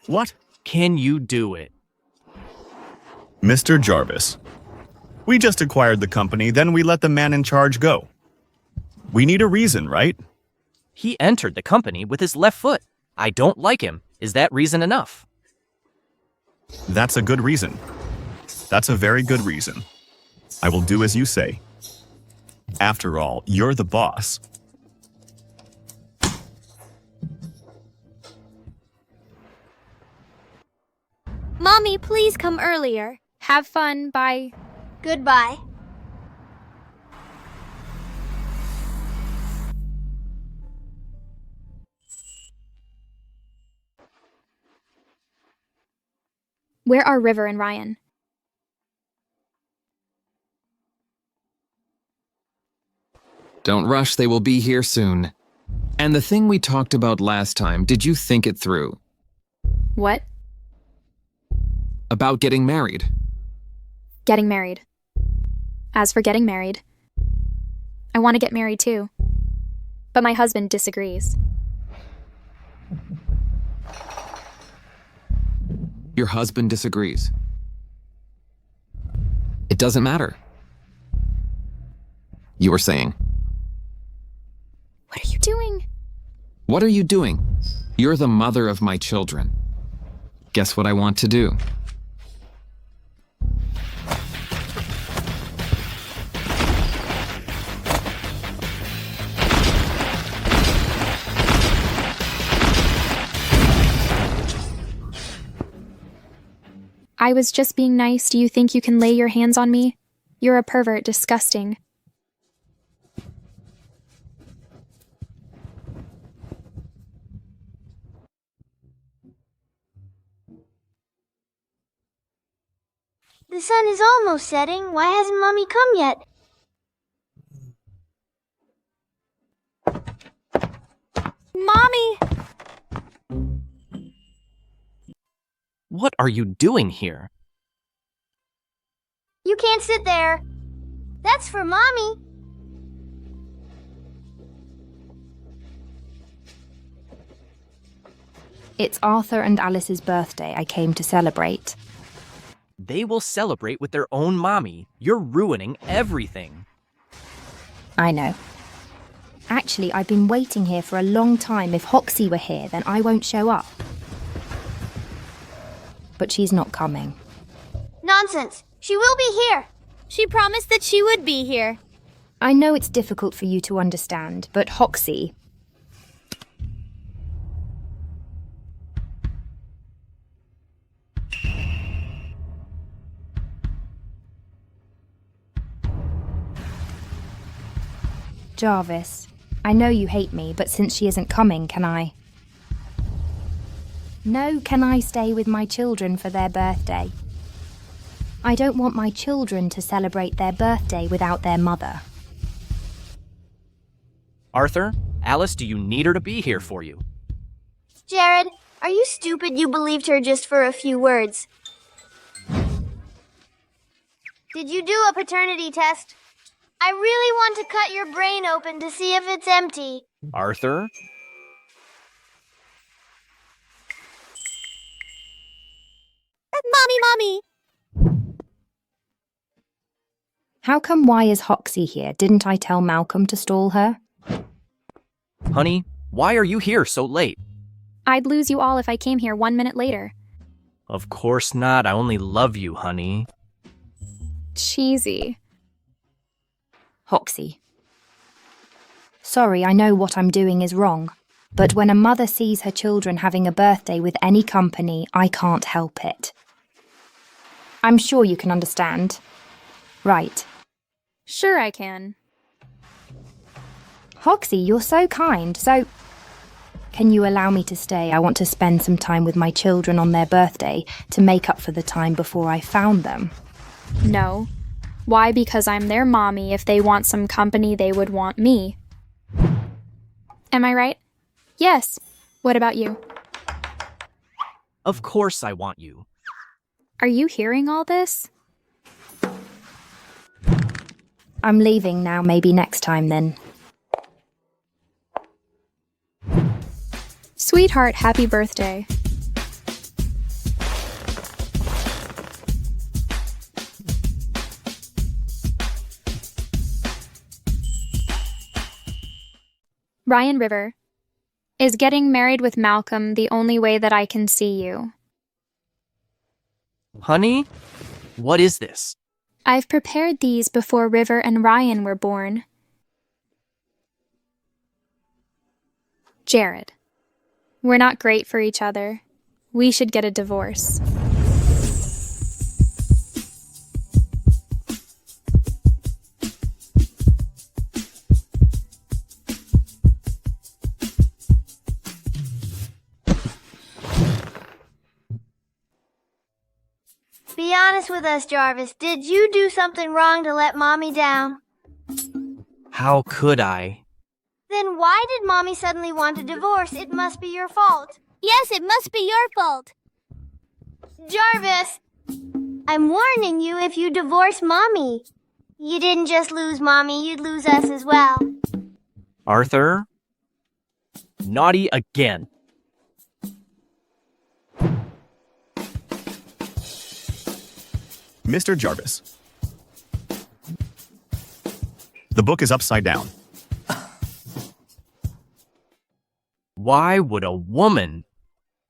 What? Can you do it? Mr. Jarvis. We just acquired the company, then we let the man in charge go. We need a reason, right? He entered the company with his left foot. I don't like him. Is that reason enough? That's a good reason. That's a very good reason. I will do as you say. After all, you're the boss. Mommy, please come earlier. Have fun. Bye. Goodbye. Where are River and Ryan? Don't rush, they will be here soon. And the thing we talked about last time, did you think it through? What? About getting married. Getting married. As for getting married, I want to get married too. But my husband disagrees. Your husband disagrees. It doesn't matter. You were saying. What are you doing? What are you doing? You're the mother of my children. Guess what I want to do? I was just being nice. Do you think you can lay your hands on me? You're a pervert. Disgusting. The sun is almost setting. Why hasn't Mommy come yet? Mommy! What are you doing here? You can't sit there. That's for Mommy. It's Arthur and Alice's birthday. I came to celebrate. They will celebrate with their own mommy. You're ruining everything. I know. Actually, I've been waiting here for a long time. If Hoxie were here, then I won't show up. But she's not coming. Nonsense. She will be here. She promised that she would be here. I know it's difficult for you to understand, but Hoxie... Jarvis, I know you hate me, but since she isn't coming, can I? No, can I stay with my children for their birthday? I don't want my children to celebrate their birthday without their mother. Arthur, Alice, do you need her to be here for you? Jared, are you stupid you believed her just for a few words? Did you do a paternity test? I really want to cut your brain open to see if it's empty. Arthur? Mommy! How come why is Hoxie here? Didn't I tell Malcolm to stall her? Honey, why are you here so late? I'd lose you all if I came here 1 minute later. Of course not. I only love you, honey. Cheesy. Hoxie. Sorry, I know what I'm doing is wrong. But when a mother sees her children having a birthday with any company, I can't help it. I'm sure you can understand. Right. Sure I can. Hoxie, you're so kind, so... Can you allow me to stay? I want to spend some time with my children on their birthday to make up for the time before I found them. No. Why? Because I'm their mommy. If they want some company, they would want me. Am I right? Yes. What about you? Of course I want you. Are you hearing all this? I'm leaving now, maybe next time then. Sweetheart, happy birthday. Ryan River. Is getting married with Malcolm the only way that I can see you? Honey, what is this? I've prepared these before River and Ryan were born. Jared. We're not great for each other. We should get a divorce. Be honest with us, Jarvis. Did you do something wrong to let Mommy down? How could I? Then why did Mommy suddenly want a divorce? It must be your fault. Yes, it must be your fault. Jarvis, I'm warning you, if you divorce Mommy, you didn't just lose Mommy, you'd lose us as well. Arthur? Naughty again. Mr. Jarvis. The book is upside down. Why would a woman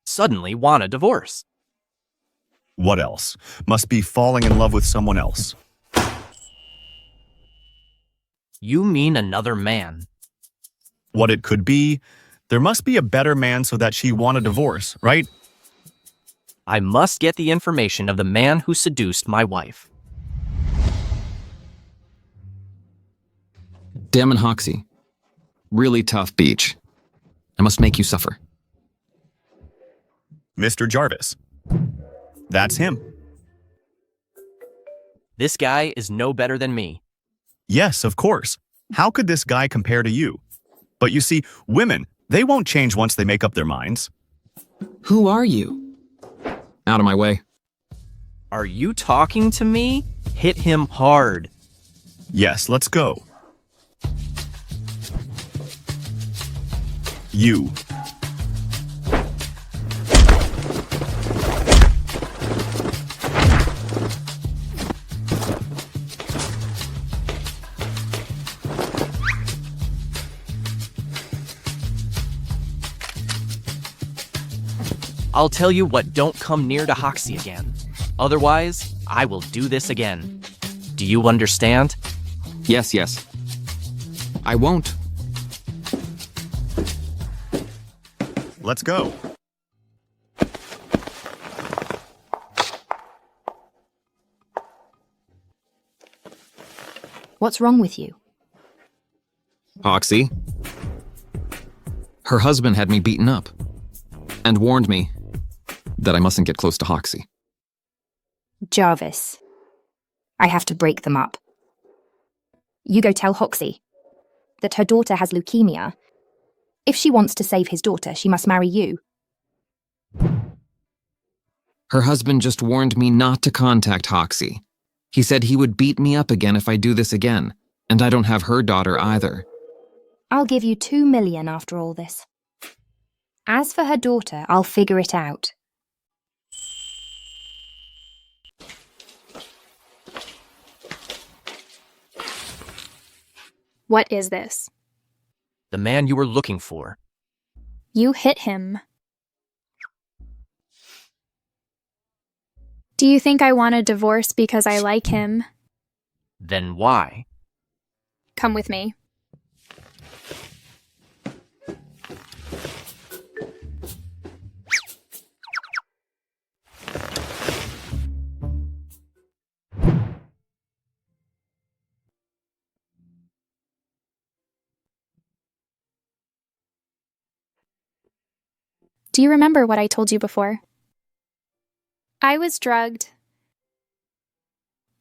suddenly want a divorce? What else? Must be falling in love with someone else. You mean another man? What it could be, there must be a better man so that she want a divorce, right? I must get the information of the man who seduced my wife. Damn and Hoxie. Really tough beach. I must make you suffer. Mr. Jarvis. That's him. This guy is no better than me. Yes, of course. How could this guy compare to you? But you see, women, they won't change once they make up their minds. Who are you? Out of my way. Are you talking to me? Hit him hard. Yes, let's go. You. I'll tell you what, don't come near to Hoxie again. Otherwise, I will do this again. Do you understand? Yes, yes. I won't. Let's go. What's wrong with you? Hoxie. Her husband had me beaten up and warned me that I mustn't get close to Hoxie. Jarvis. I have to break them up. You go tell Hoxie that her daughter has leukemia. If she wants to save his daughter, she must marry you. Her husband just warned me not to contact Hoxie. He said he would beat me up again if I do this again, and I don't have her daughter either. I'll give you 2 million after all this. As for her daughter, I'll figure it out. What is this? The man you were looking for. You hit him. Do you think I want a divorce because I like him? Then why? Come with me. Do you remember what I told you before? I was drugged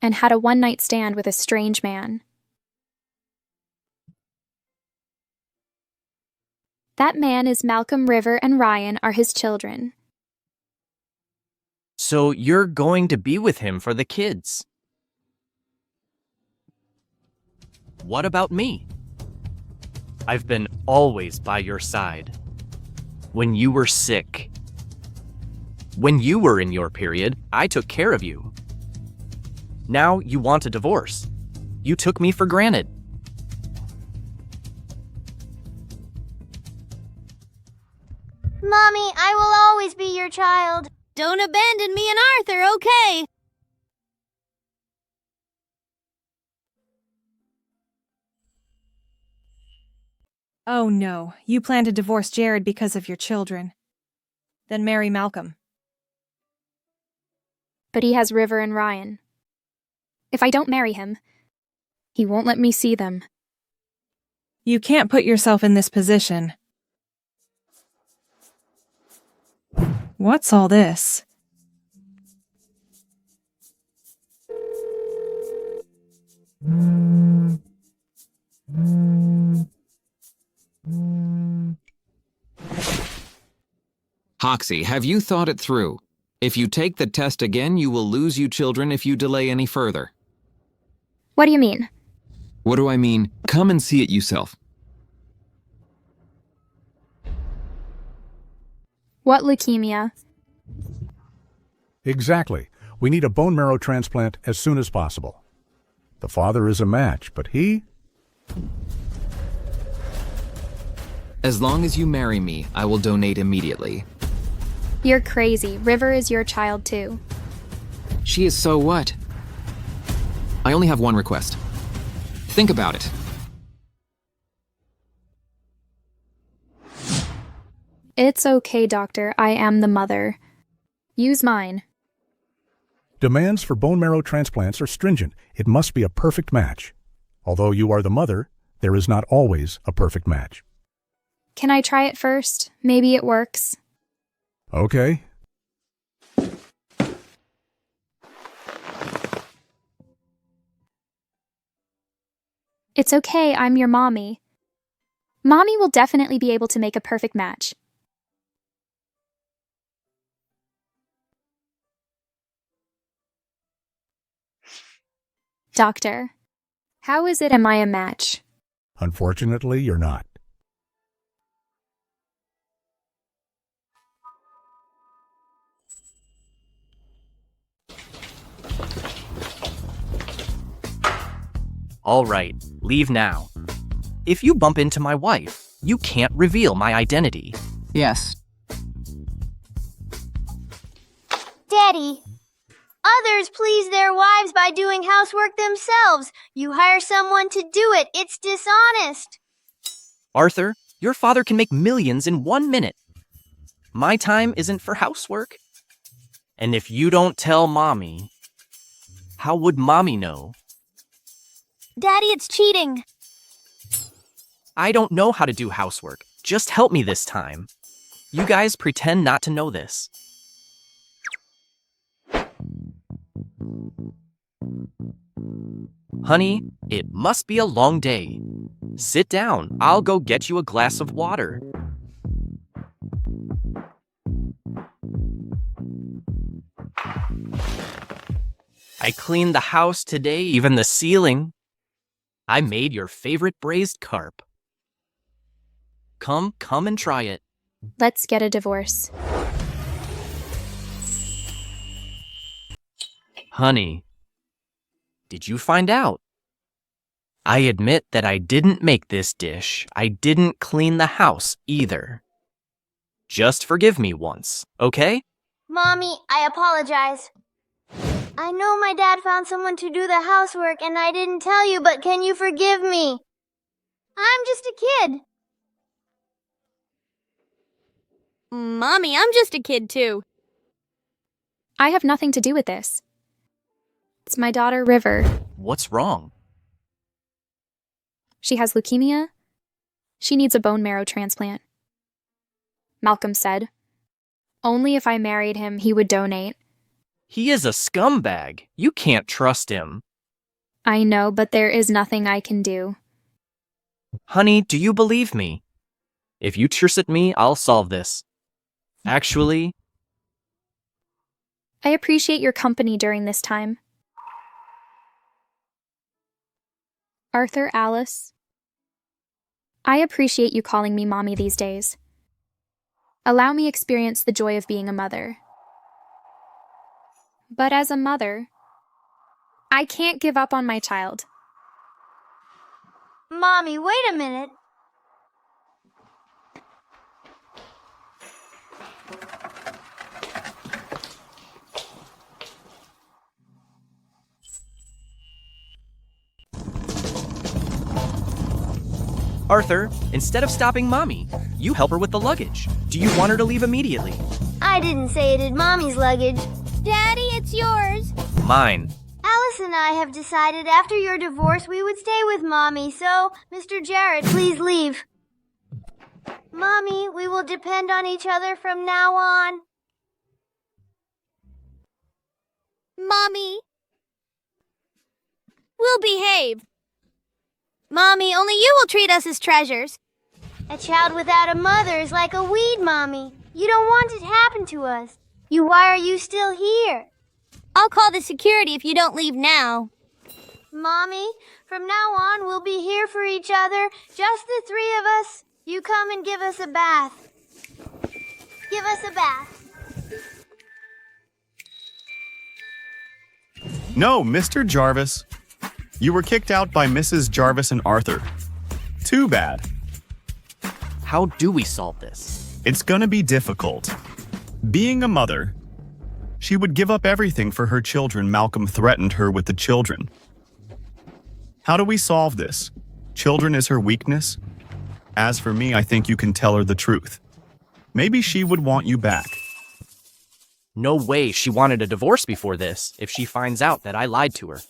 and had a one-night stand with a strange man. That man is Malcolm. River and Ryan are his children. So you're going to be with him for the kids. What about me? I've been always by your side. When you were sick. When you were in your period, I took care of you. Now you want a divorce. You took me for granted. Mommy, I will always be your child. Don't abandon me and Arthur, okay? Oh no, you plan to divorce Jared because of your children. Then marry Malcolm. But he has River and Ryan. If I don't marry him, he won't let me see them. You can't put yourself in this position. What's all this? Hoxie, have you thought it through? If you take the test again, you will lose you children if you delay any further. What do you mean? What do I mean? Come and see it yourself. What leukemia? Exactly. We need a bone marrow transplant as soon as possible. The father is a match, but he... As long as you marry me, I will donate immediately. You're crazy. River is your child too. She is so what? I only have one request. Think about it. It's okay, doctor. I am the mother. Use mine. Demands for bone marrow transplants are stringent. It must be a perfect match. Although you are the mother, there is not always a perfect match. Can I try it first? Maybe it works. Okay. It's okay, I'm your mommy. Mommy will definitely be able to make a perfect match. Doctor, how is it am I a match? Unfortunately, you're not. All right, leave now. If you bump into my wife, you can't reveal my identity. Yes. Daddy, others please their wives by doing housework themselves. You hire someone to do it. It's dishonest. Arthur, your father can make millions in 1 minute. My time isn't for housework. And if you don't tell Mommy, how would Mommy know? Daddy, it's cheating. I don't know how to do housework. Just help me this time. You guys pretend not to know this. Honey, it must be a long day. Sit down. I'll go get you a glass of water. I cleaned the house today, even the ceiling. I made your favorite braised carp. Come and try it. Let's get a divorce. Honey, did you find out? I admit that I didn't make this dish. I didn't clean the house either. Just forgive me once, okay? Mommy, I apologize. I know my dad found someone to do the housework and I didn't tell you, but can you forgive me? I'm just a kid. Mommy, I'm just a kid too. I have nothing to do with this. It's my daughter, River. What's wrong? She has leukemia. She needs a bone marrow transplant. Malcolm said. Only if I married him, he would donate. He is a scumbag. You can't trust him. I know, but there is nothing I can do. Honey, do you believe me? If you curse at me, I'll solve this. Actually, I appreciate your company during this time. Arthur, Alice, I appreciate you calling me mommy these days. Allow me experience the joy of being a mother. But as a mother, I can't give up on my child. Mommy, wait a minute. Arthur, instead of stopping Mommy, you help her with the luggage. Do you want her to leave immediately? I didn't say it in Mommy's luggage. Daddy, it's yours. Mine. Alice and I have decided after your divorce we would stay with Mommy, so, Mr. Jarrett, please leave. Mommy, we will depend on each other from now on. Mommy, we'll behave. Mommy, only you will treat us as treasures. A child without a mother is like a weed, Mommy. You don't want it to happen to us. Why are you still here? I'll call the security if you don't leave now. Mommy, from now on, we'll be here for each other, just the three of us. You come and give us a bath. Give us a bath. No, Mr. Jarvis. You were kicked out by Mrs. Jarvis and Arthur. Too bad. How do we solve this? It's gonna be difficult. Being a mother, she would give up everything for her children. Malcolm threatened her with the children. How do we solve this? Children is her weakness? As for me, I think you can tell her the truth. Maybe she would want you back. No way she wanted a divorce before this if she finds out that I lied to her.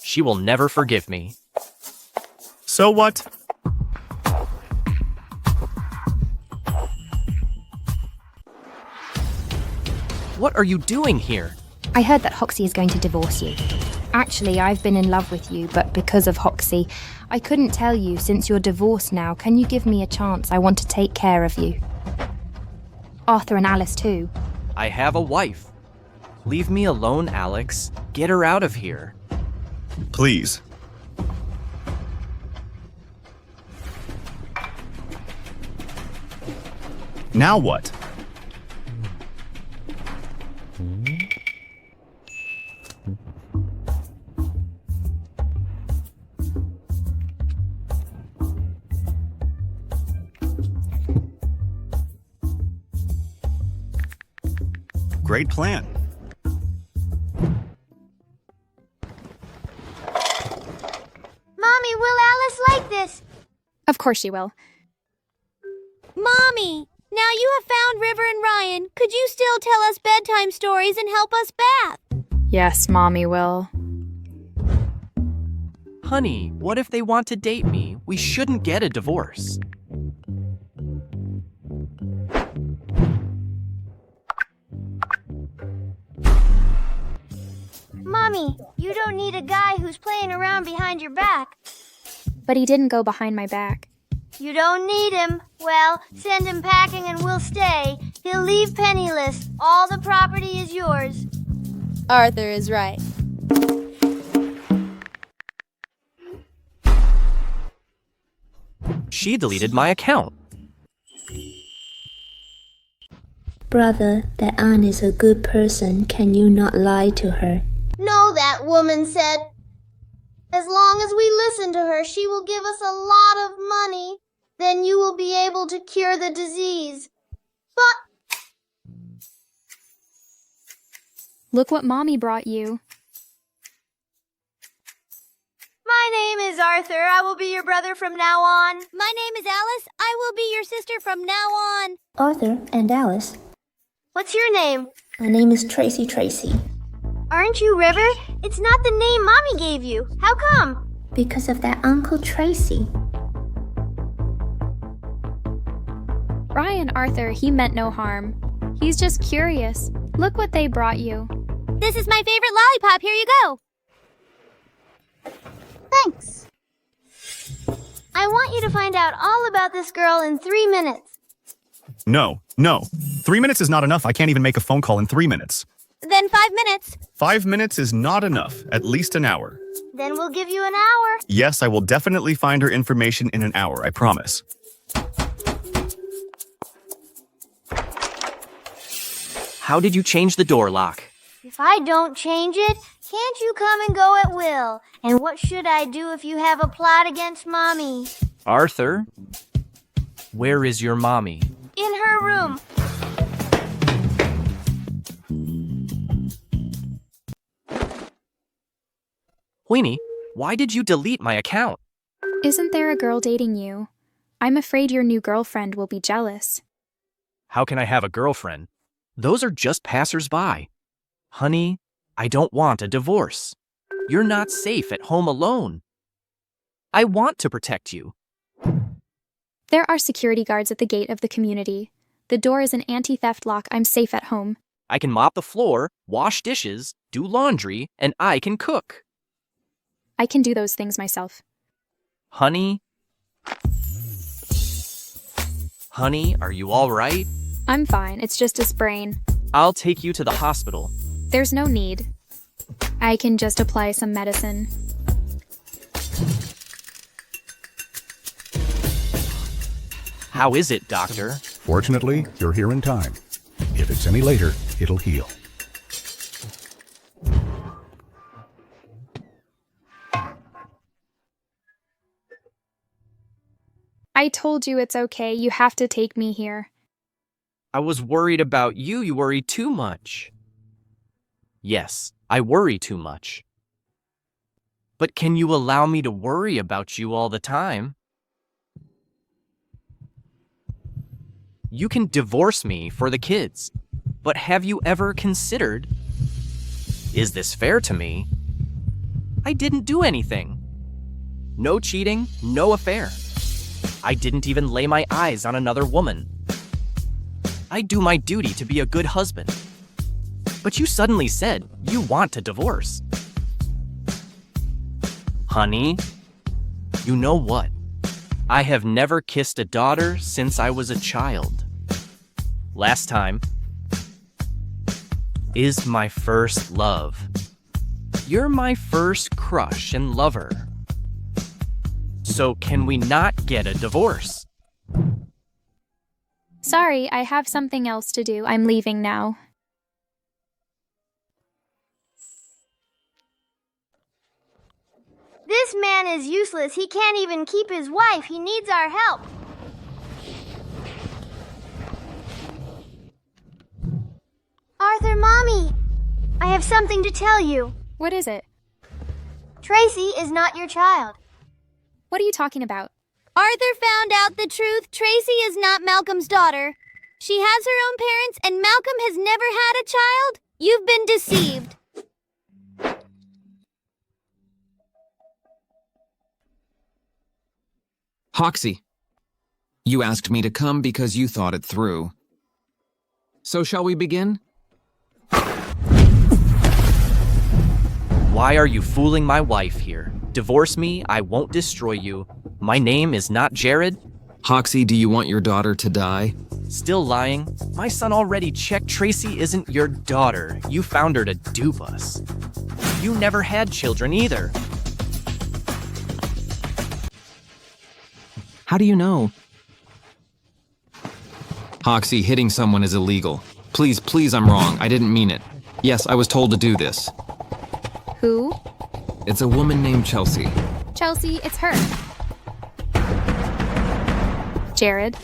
She will never forgive me. So what? What are you doing here? I heard that Hoxie is going to divorce you. Actually, I've been in love with you, but because of Hoxie, I couldn't tell you. Since you're divorced now, can you give me a chance? I want to take care of you. Arthur and Alice too. I have a wife. Leave me alone, Alex. Get her out of here. Please. Now what? Great plan. Mommy, will Alice like this? Of course she will. Mommy, now you have found River and Ryan. Could you still tell us bedtime stories and help us bath? Yes, Mommy will. Honey, what if they want to date me? We shouldn't get a divorce. Mommy, you don't need a guy who's playing around behind your back. But he didn't go behind my back. You don't need him. Well, send him packing and we'll stay. He'll leave penniless. All the property is yours. Arthur is right. She deleted my account. Brother, that aunt is a good person. Can you not lie to her? No, that woman said. As long as we listen to her, she will give us a lot of money. Then you will be able to cure the disease. But Look what Mommy brought you. my name is Arthur. I will be your brother from now on. My name is Alice. I will be your sister from now on. Arthur and Alice. What's your name? My name is Tracy. Aren't you River? It's not the name Mommy gave you. How come? Because of that Uncle Tracy. Ryan Arthur, he meant no harm. He's just curious. Look what they brought you. This is my favorite lollipop. Here you go. Thanks. I want you to find out all about this girl in 3 minutes. No. 3 minutes is not enough. I can't even make a phone call in 3 minutes. Then 5 minutes. 5 minutes is not enough. At least an hour. Then we'll give you an hour. Yes, I will definitely find her information in an hour, I promise. How did you change the door lock? If I don't change it, can't you come and go at will? And what should I do if you have a plot against Mommy? Arthur? Where is your mommy? In her room. Queenie, why did you delete my account? Isn't there a girl dating you? I'm afraid your new girlfriend will be jealous. How can I have a girlfriend? Those are just passers-by. Honey, I don't want a divorce. You're not safe at home alone. I want to protect you. There are security guards at the gate of the community. The door is an anti-theft lock. I'm safe at home. I can mop the floor, wash dishes, do laundry, and I can cook. I can do those things myself. Honey? Honey, are you all right? I'm fine. It's just a sprain. I'll take you to the hospital. There's no need. I can just apply some medicine. How is it, doctor? Fortunately, you're here in time. If it's any later, it'll heal. I told you it's okay. You have to take me here. I was worried about you. You worry too much. Yes, I worry too much. But can you allow me to worry about you all the time? You can divorce me for the kids, but have you ever considered, is this fair to me? I didn't do anything. No cheating, no affair. I didn't even lay my eyes on another woman. I do my duty to be a good husband. But you suddenly said you want a divorce. Honey, you know what? I have never kissed a daughter since I was a child. Last time is my first love. You're my first crush and lover. So can we not get a divorce? Sorry, I have something else to do. I'm leaving now. This man is useless. He can't even keep his wife. He needs our help. Arthur, Mommy! I have something to tell you. What is it? Tracy is not your child. What are you talking about? Arthur found out the truth. Tracy is not Malcolm's daughter. She has her own parents, and Malcolm has never had a child. You've been deceived. Hoxie, you asked me to come because you thought it through. So shall we begin? Why are you fooling my wife here? Divorce me, I won't destroy you. My name is not Jared. Hoxie, do you want your daughter to die? Still lying? My son already checked Tracy isn't your daughter. You found her to dupe us. You never had children either. How do you know? Hoxie, hitting someone is illegal. Please, I'm wrong. I didn't mean it. Yes, I was told to do this. Who? It's a woman named Chelsea. Chelsea, it's her. Jared,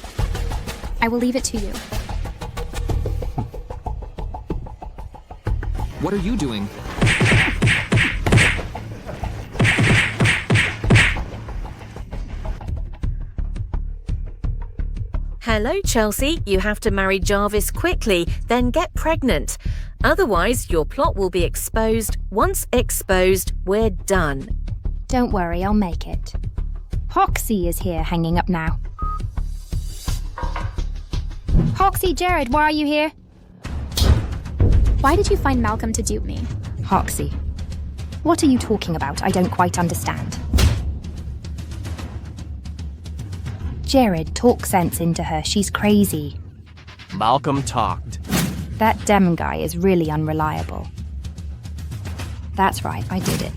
I will leave it to you. What are you doing? Hello, Chelsea. You have to marry Jarvis quickly, then get pregnant. Otherwise, your plot will be exposed. Once exposed, we're done. Don't worry, I'll make it. Hoxie is here, hanging up now. Hoxie, Jared, why are you here? Why did you find Malcolm to dupe me? Hoxie, what are you talking about? I don't quite understand. Jared, talk sense into her. She's crazy. Malcolm talked. That Dem guy is really unreliable. That's right, I did it.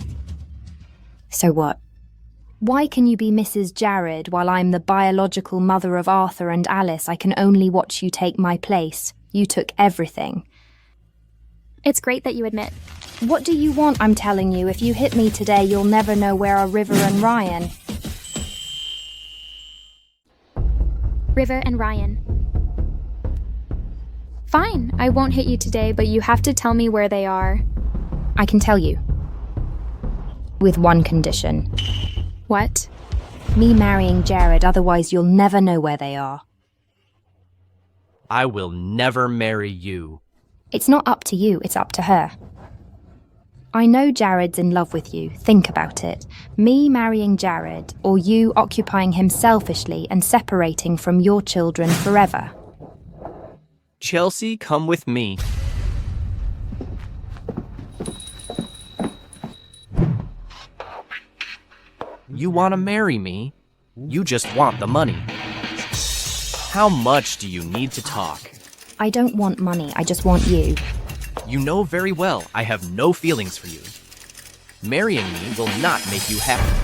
So what? Why can you be Mrs. Jared while I'm the biological mother of Arthur and Alice? I can only watch you take my place. You took everything. It's great that you admit. What do you want, I'm telling you? If you hit me today, you'll never know where are River and Ryan. River and Ryan. Fine, I won't hit you today, but you have to tell me where they are. I can tell you. With one condition. What? Me marrying Jared, otherwise you'll never know where they are. I will never marry you. It's not up to you, it's up to her. I know Jared's in love with you. Think about it. Me marrying Jared, or you occupying him selfishly and separating from your children forever. Chelsea, come with me. You want to marry me? You just want the money. How much do you need to talk? I don't want money, I just want you. You know very well I have no feelings for you. Marrying me will not make you happy.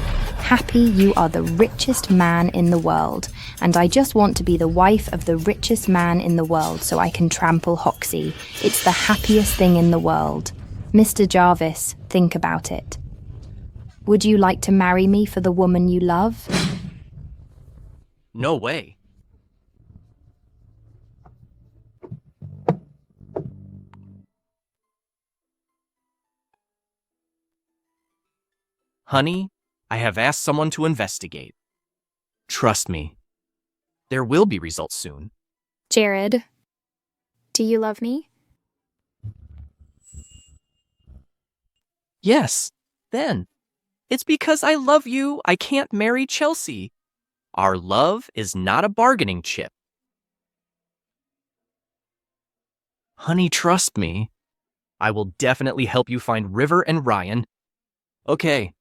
Happy, you are the richest man in the world, and I just want to be the wife of the richest man in the world so I can trample Hoxie. It's the happiest thing in the world. Mr. Jarvis, think about it. Would you like to marry me for the woman you love? No way. Honey, I have asked someone to investigate. Trust me. There will be results soon. Jared, do you love me? Yes, then. It's because I love you I can't marry Chelsea. Our love is not a bargaining chip. Honey, trust me. I will definitely help you find River and Ryan. Okay.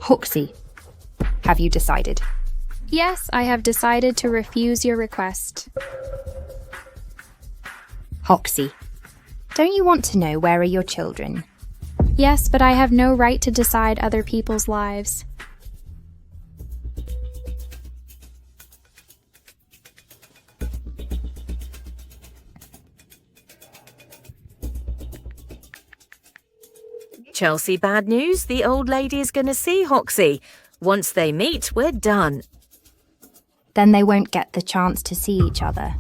Hoxie, have you decided? Yes, I have decided to refuse your request. Hoxie, don't you want to know where are your children? Yes, but I have no right to decide other people's lives. Chelsea, bad news. The old lady is going to see Hoxie. Once they meet, we're done. Then they won't get the chance to see each other.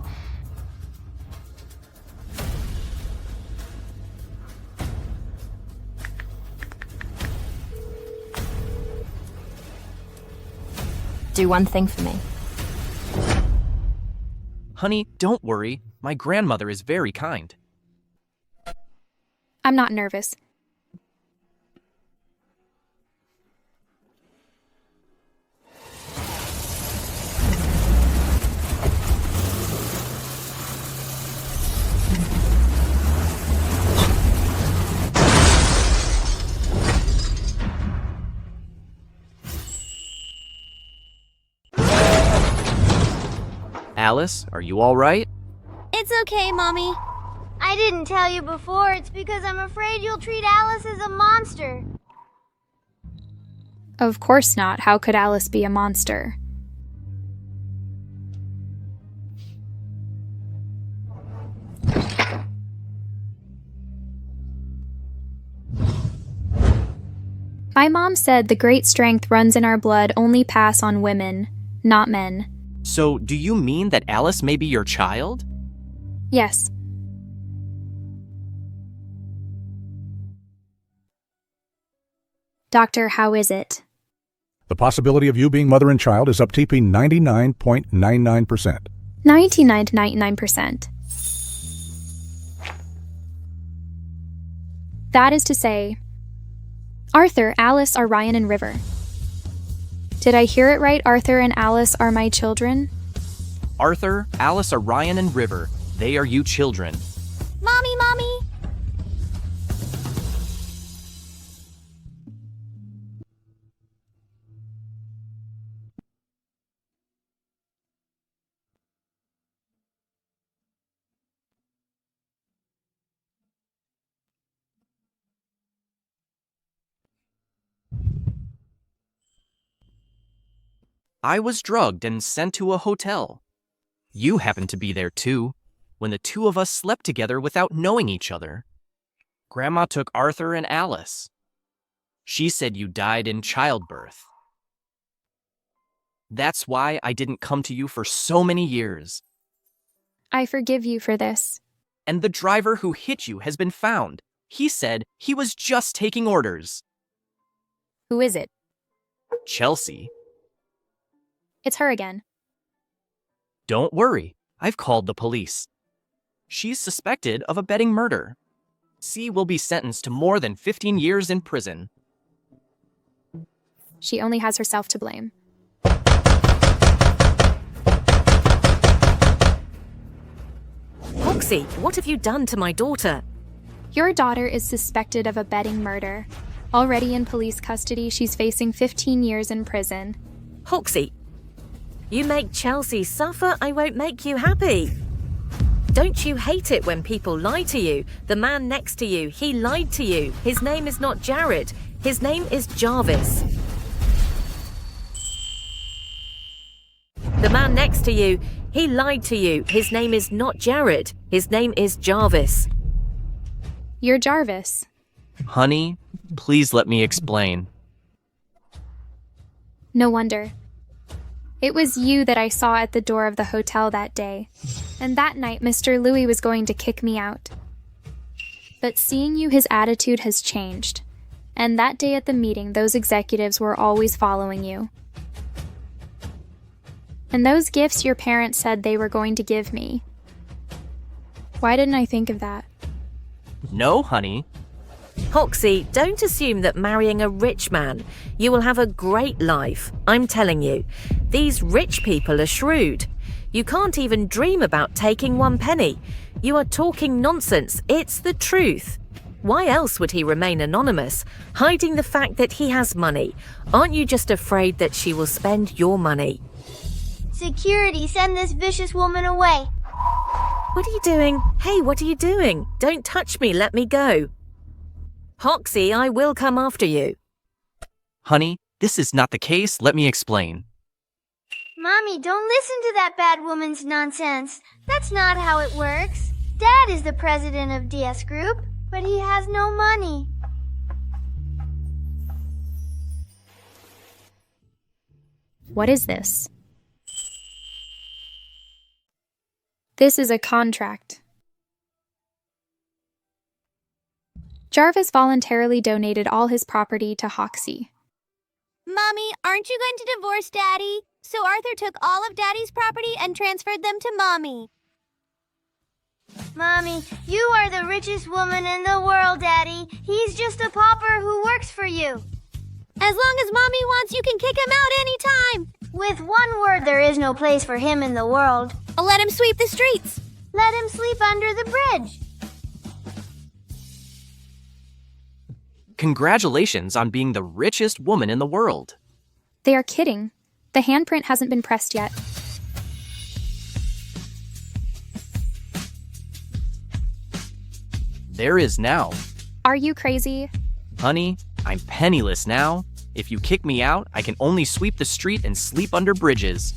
Do one thing for me. Honey, don't worry. My grandmother is very kind. I'm not nervous. Alice, are you all right? It's okay, Mommy. I didn't tell you before. It's because I'm afraid you'll treat Alice as a monster. Of course not. How could Alice be a monster? My mom said the great strength runs in our blood only pass on women, not men. So, do you mean that Alice may be your child? Yes. Doctor, how is it? The possibility of you being mother and child is up to 99.99%. 99.99%. That is to say, Arthur, Alice are Ryan and River. Did I hear it right? Arthur and Alice are my children? Arthur, Alice, Orion, and River, they are you children. Mommy, Mommy! I was drugged and sent to a hotel. You happened to be there too, when the two of us slept together without knowing each other. Grandma took Arthur and Alice. She said you died in childbirth. That's why I didn't come to you for so many years. I forgive you for this. And the driver who hit you has been found. He said he was just taking orders. Who is it? Chelsea. It's her again. Don't worry, I've called the police. She's suspected of abetting murder. C will be sentenced to more than 15 years in prison. She only has herself to blame. Foxy, what have you done to my daughter? Your daughter is suspected of abetting murder. Already in police custody, she's facing 15 years in prison. Hoxie, you make Chelsea suffer, I won't make you happy. Don't you hate it when people lie to you? The man next to you, he lied to you. His name is not Jared. His name is Jarvis. The man next to you, he lied to you. His name is not Jared. His name is Jarvis. You're Jarvis. Honey, please let me explain. No wonder. It was you that I saw at the door of the hotel that day. And that night, Mr. Louis was going to kick me out. But seeing you, his attitude has changed. And that day at the meeting, those executives were always following you. And those gifts your parents said they were going to give me. Why didn't I think of that? No, honey. Hoxie, don't assume that marrying a rich man, you will have a great life. I'm telling you, these rich people are shrewd. You can't even dream about taking 1 penny. You are talking nonsense. It's the truth. Why else would he remain anonymous, hiding the fact that he has money? Aren't you just afraid that she will spend your money? Security, send this vicious woman away. What are you doing? Hey, what are you doing? Don't touch me, let me go. Hoxie, I will come after you. Honey, this is not the case. Let me explain. Mommy, don't listen to that bad woman's nonsense. That's not how it works. Dad is the president of DS Group, but he has no money. What is this? This is a contract. Jarvis voluntarily donated all his property to Hoxie. Mommy, aren't you going to divorce Daddy? So Arthur took all of Daddy's property and transferred them to Mommy. Mommy, you are the richest woman in the world, Daddy. He's just a pauper who works for you. As long as Mommy wants, you can kick him out anytime. With one word, there is no place for him in the world. I'll let him sweep the streets. Let him sleep under the bridge. Congratulations on being the richest woman in the world. They are kidding. The handprint hasn't been pressed yet. There is now. Are you crazy? Honey, I'm penniless now. If you kick me out, I can only sweep the street and sleep under bridges.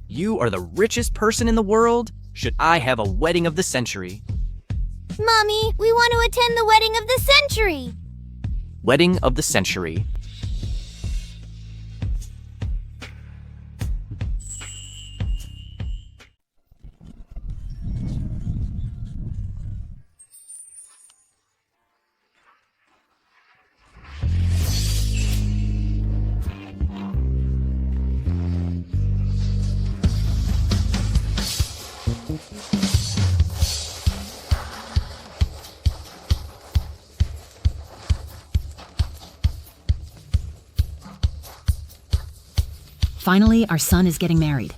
You are the richest person in the world. Should I have a wedding of the century? Mommy, we want to attend the wedding of the century. Wedding of the century. Finally, our son is getting married.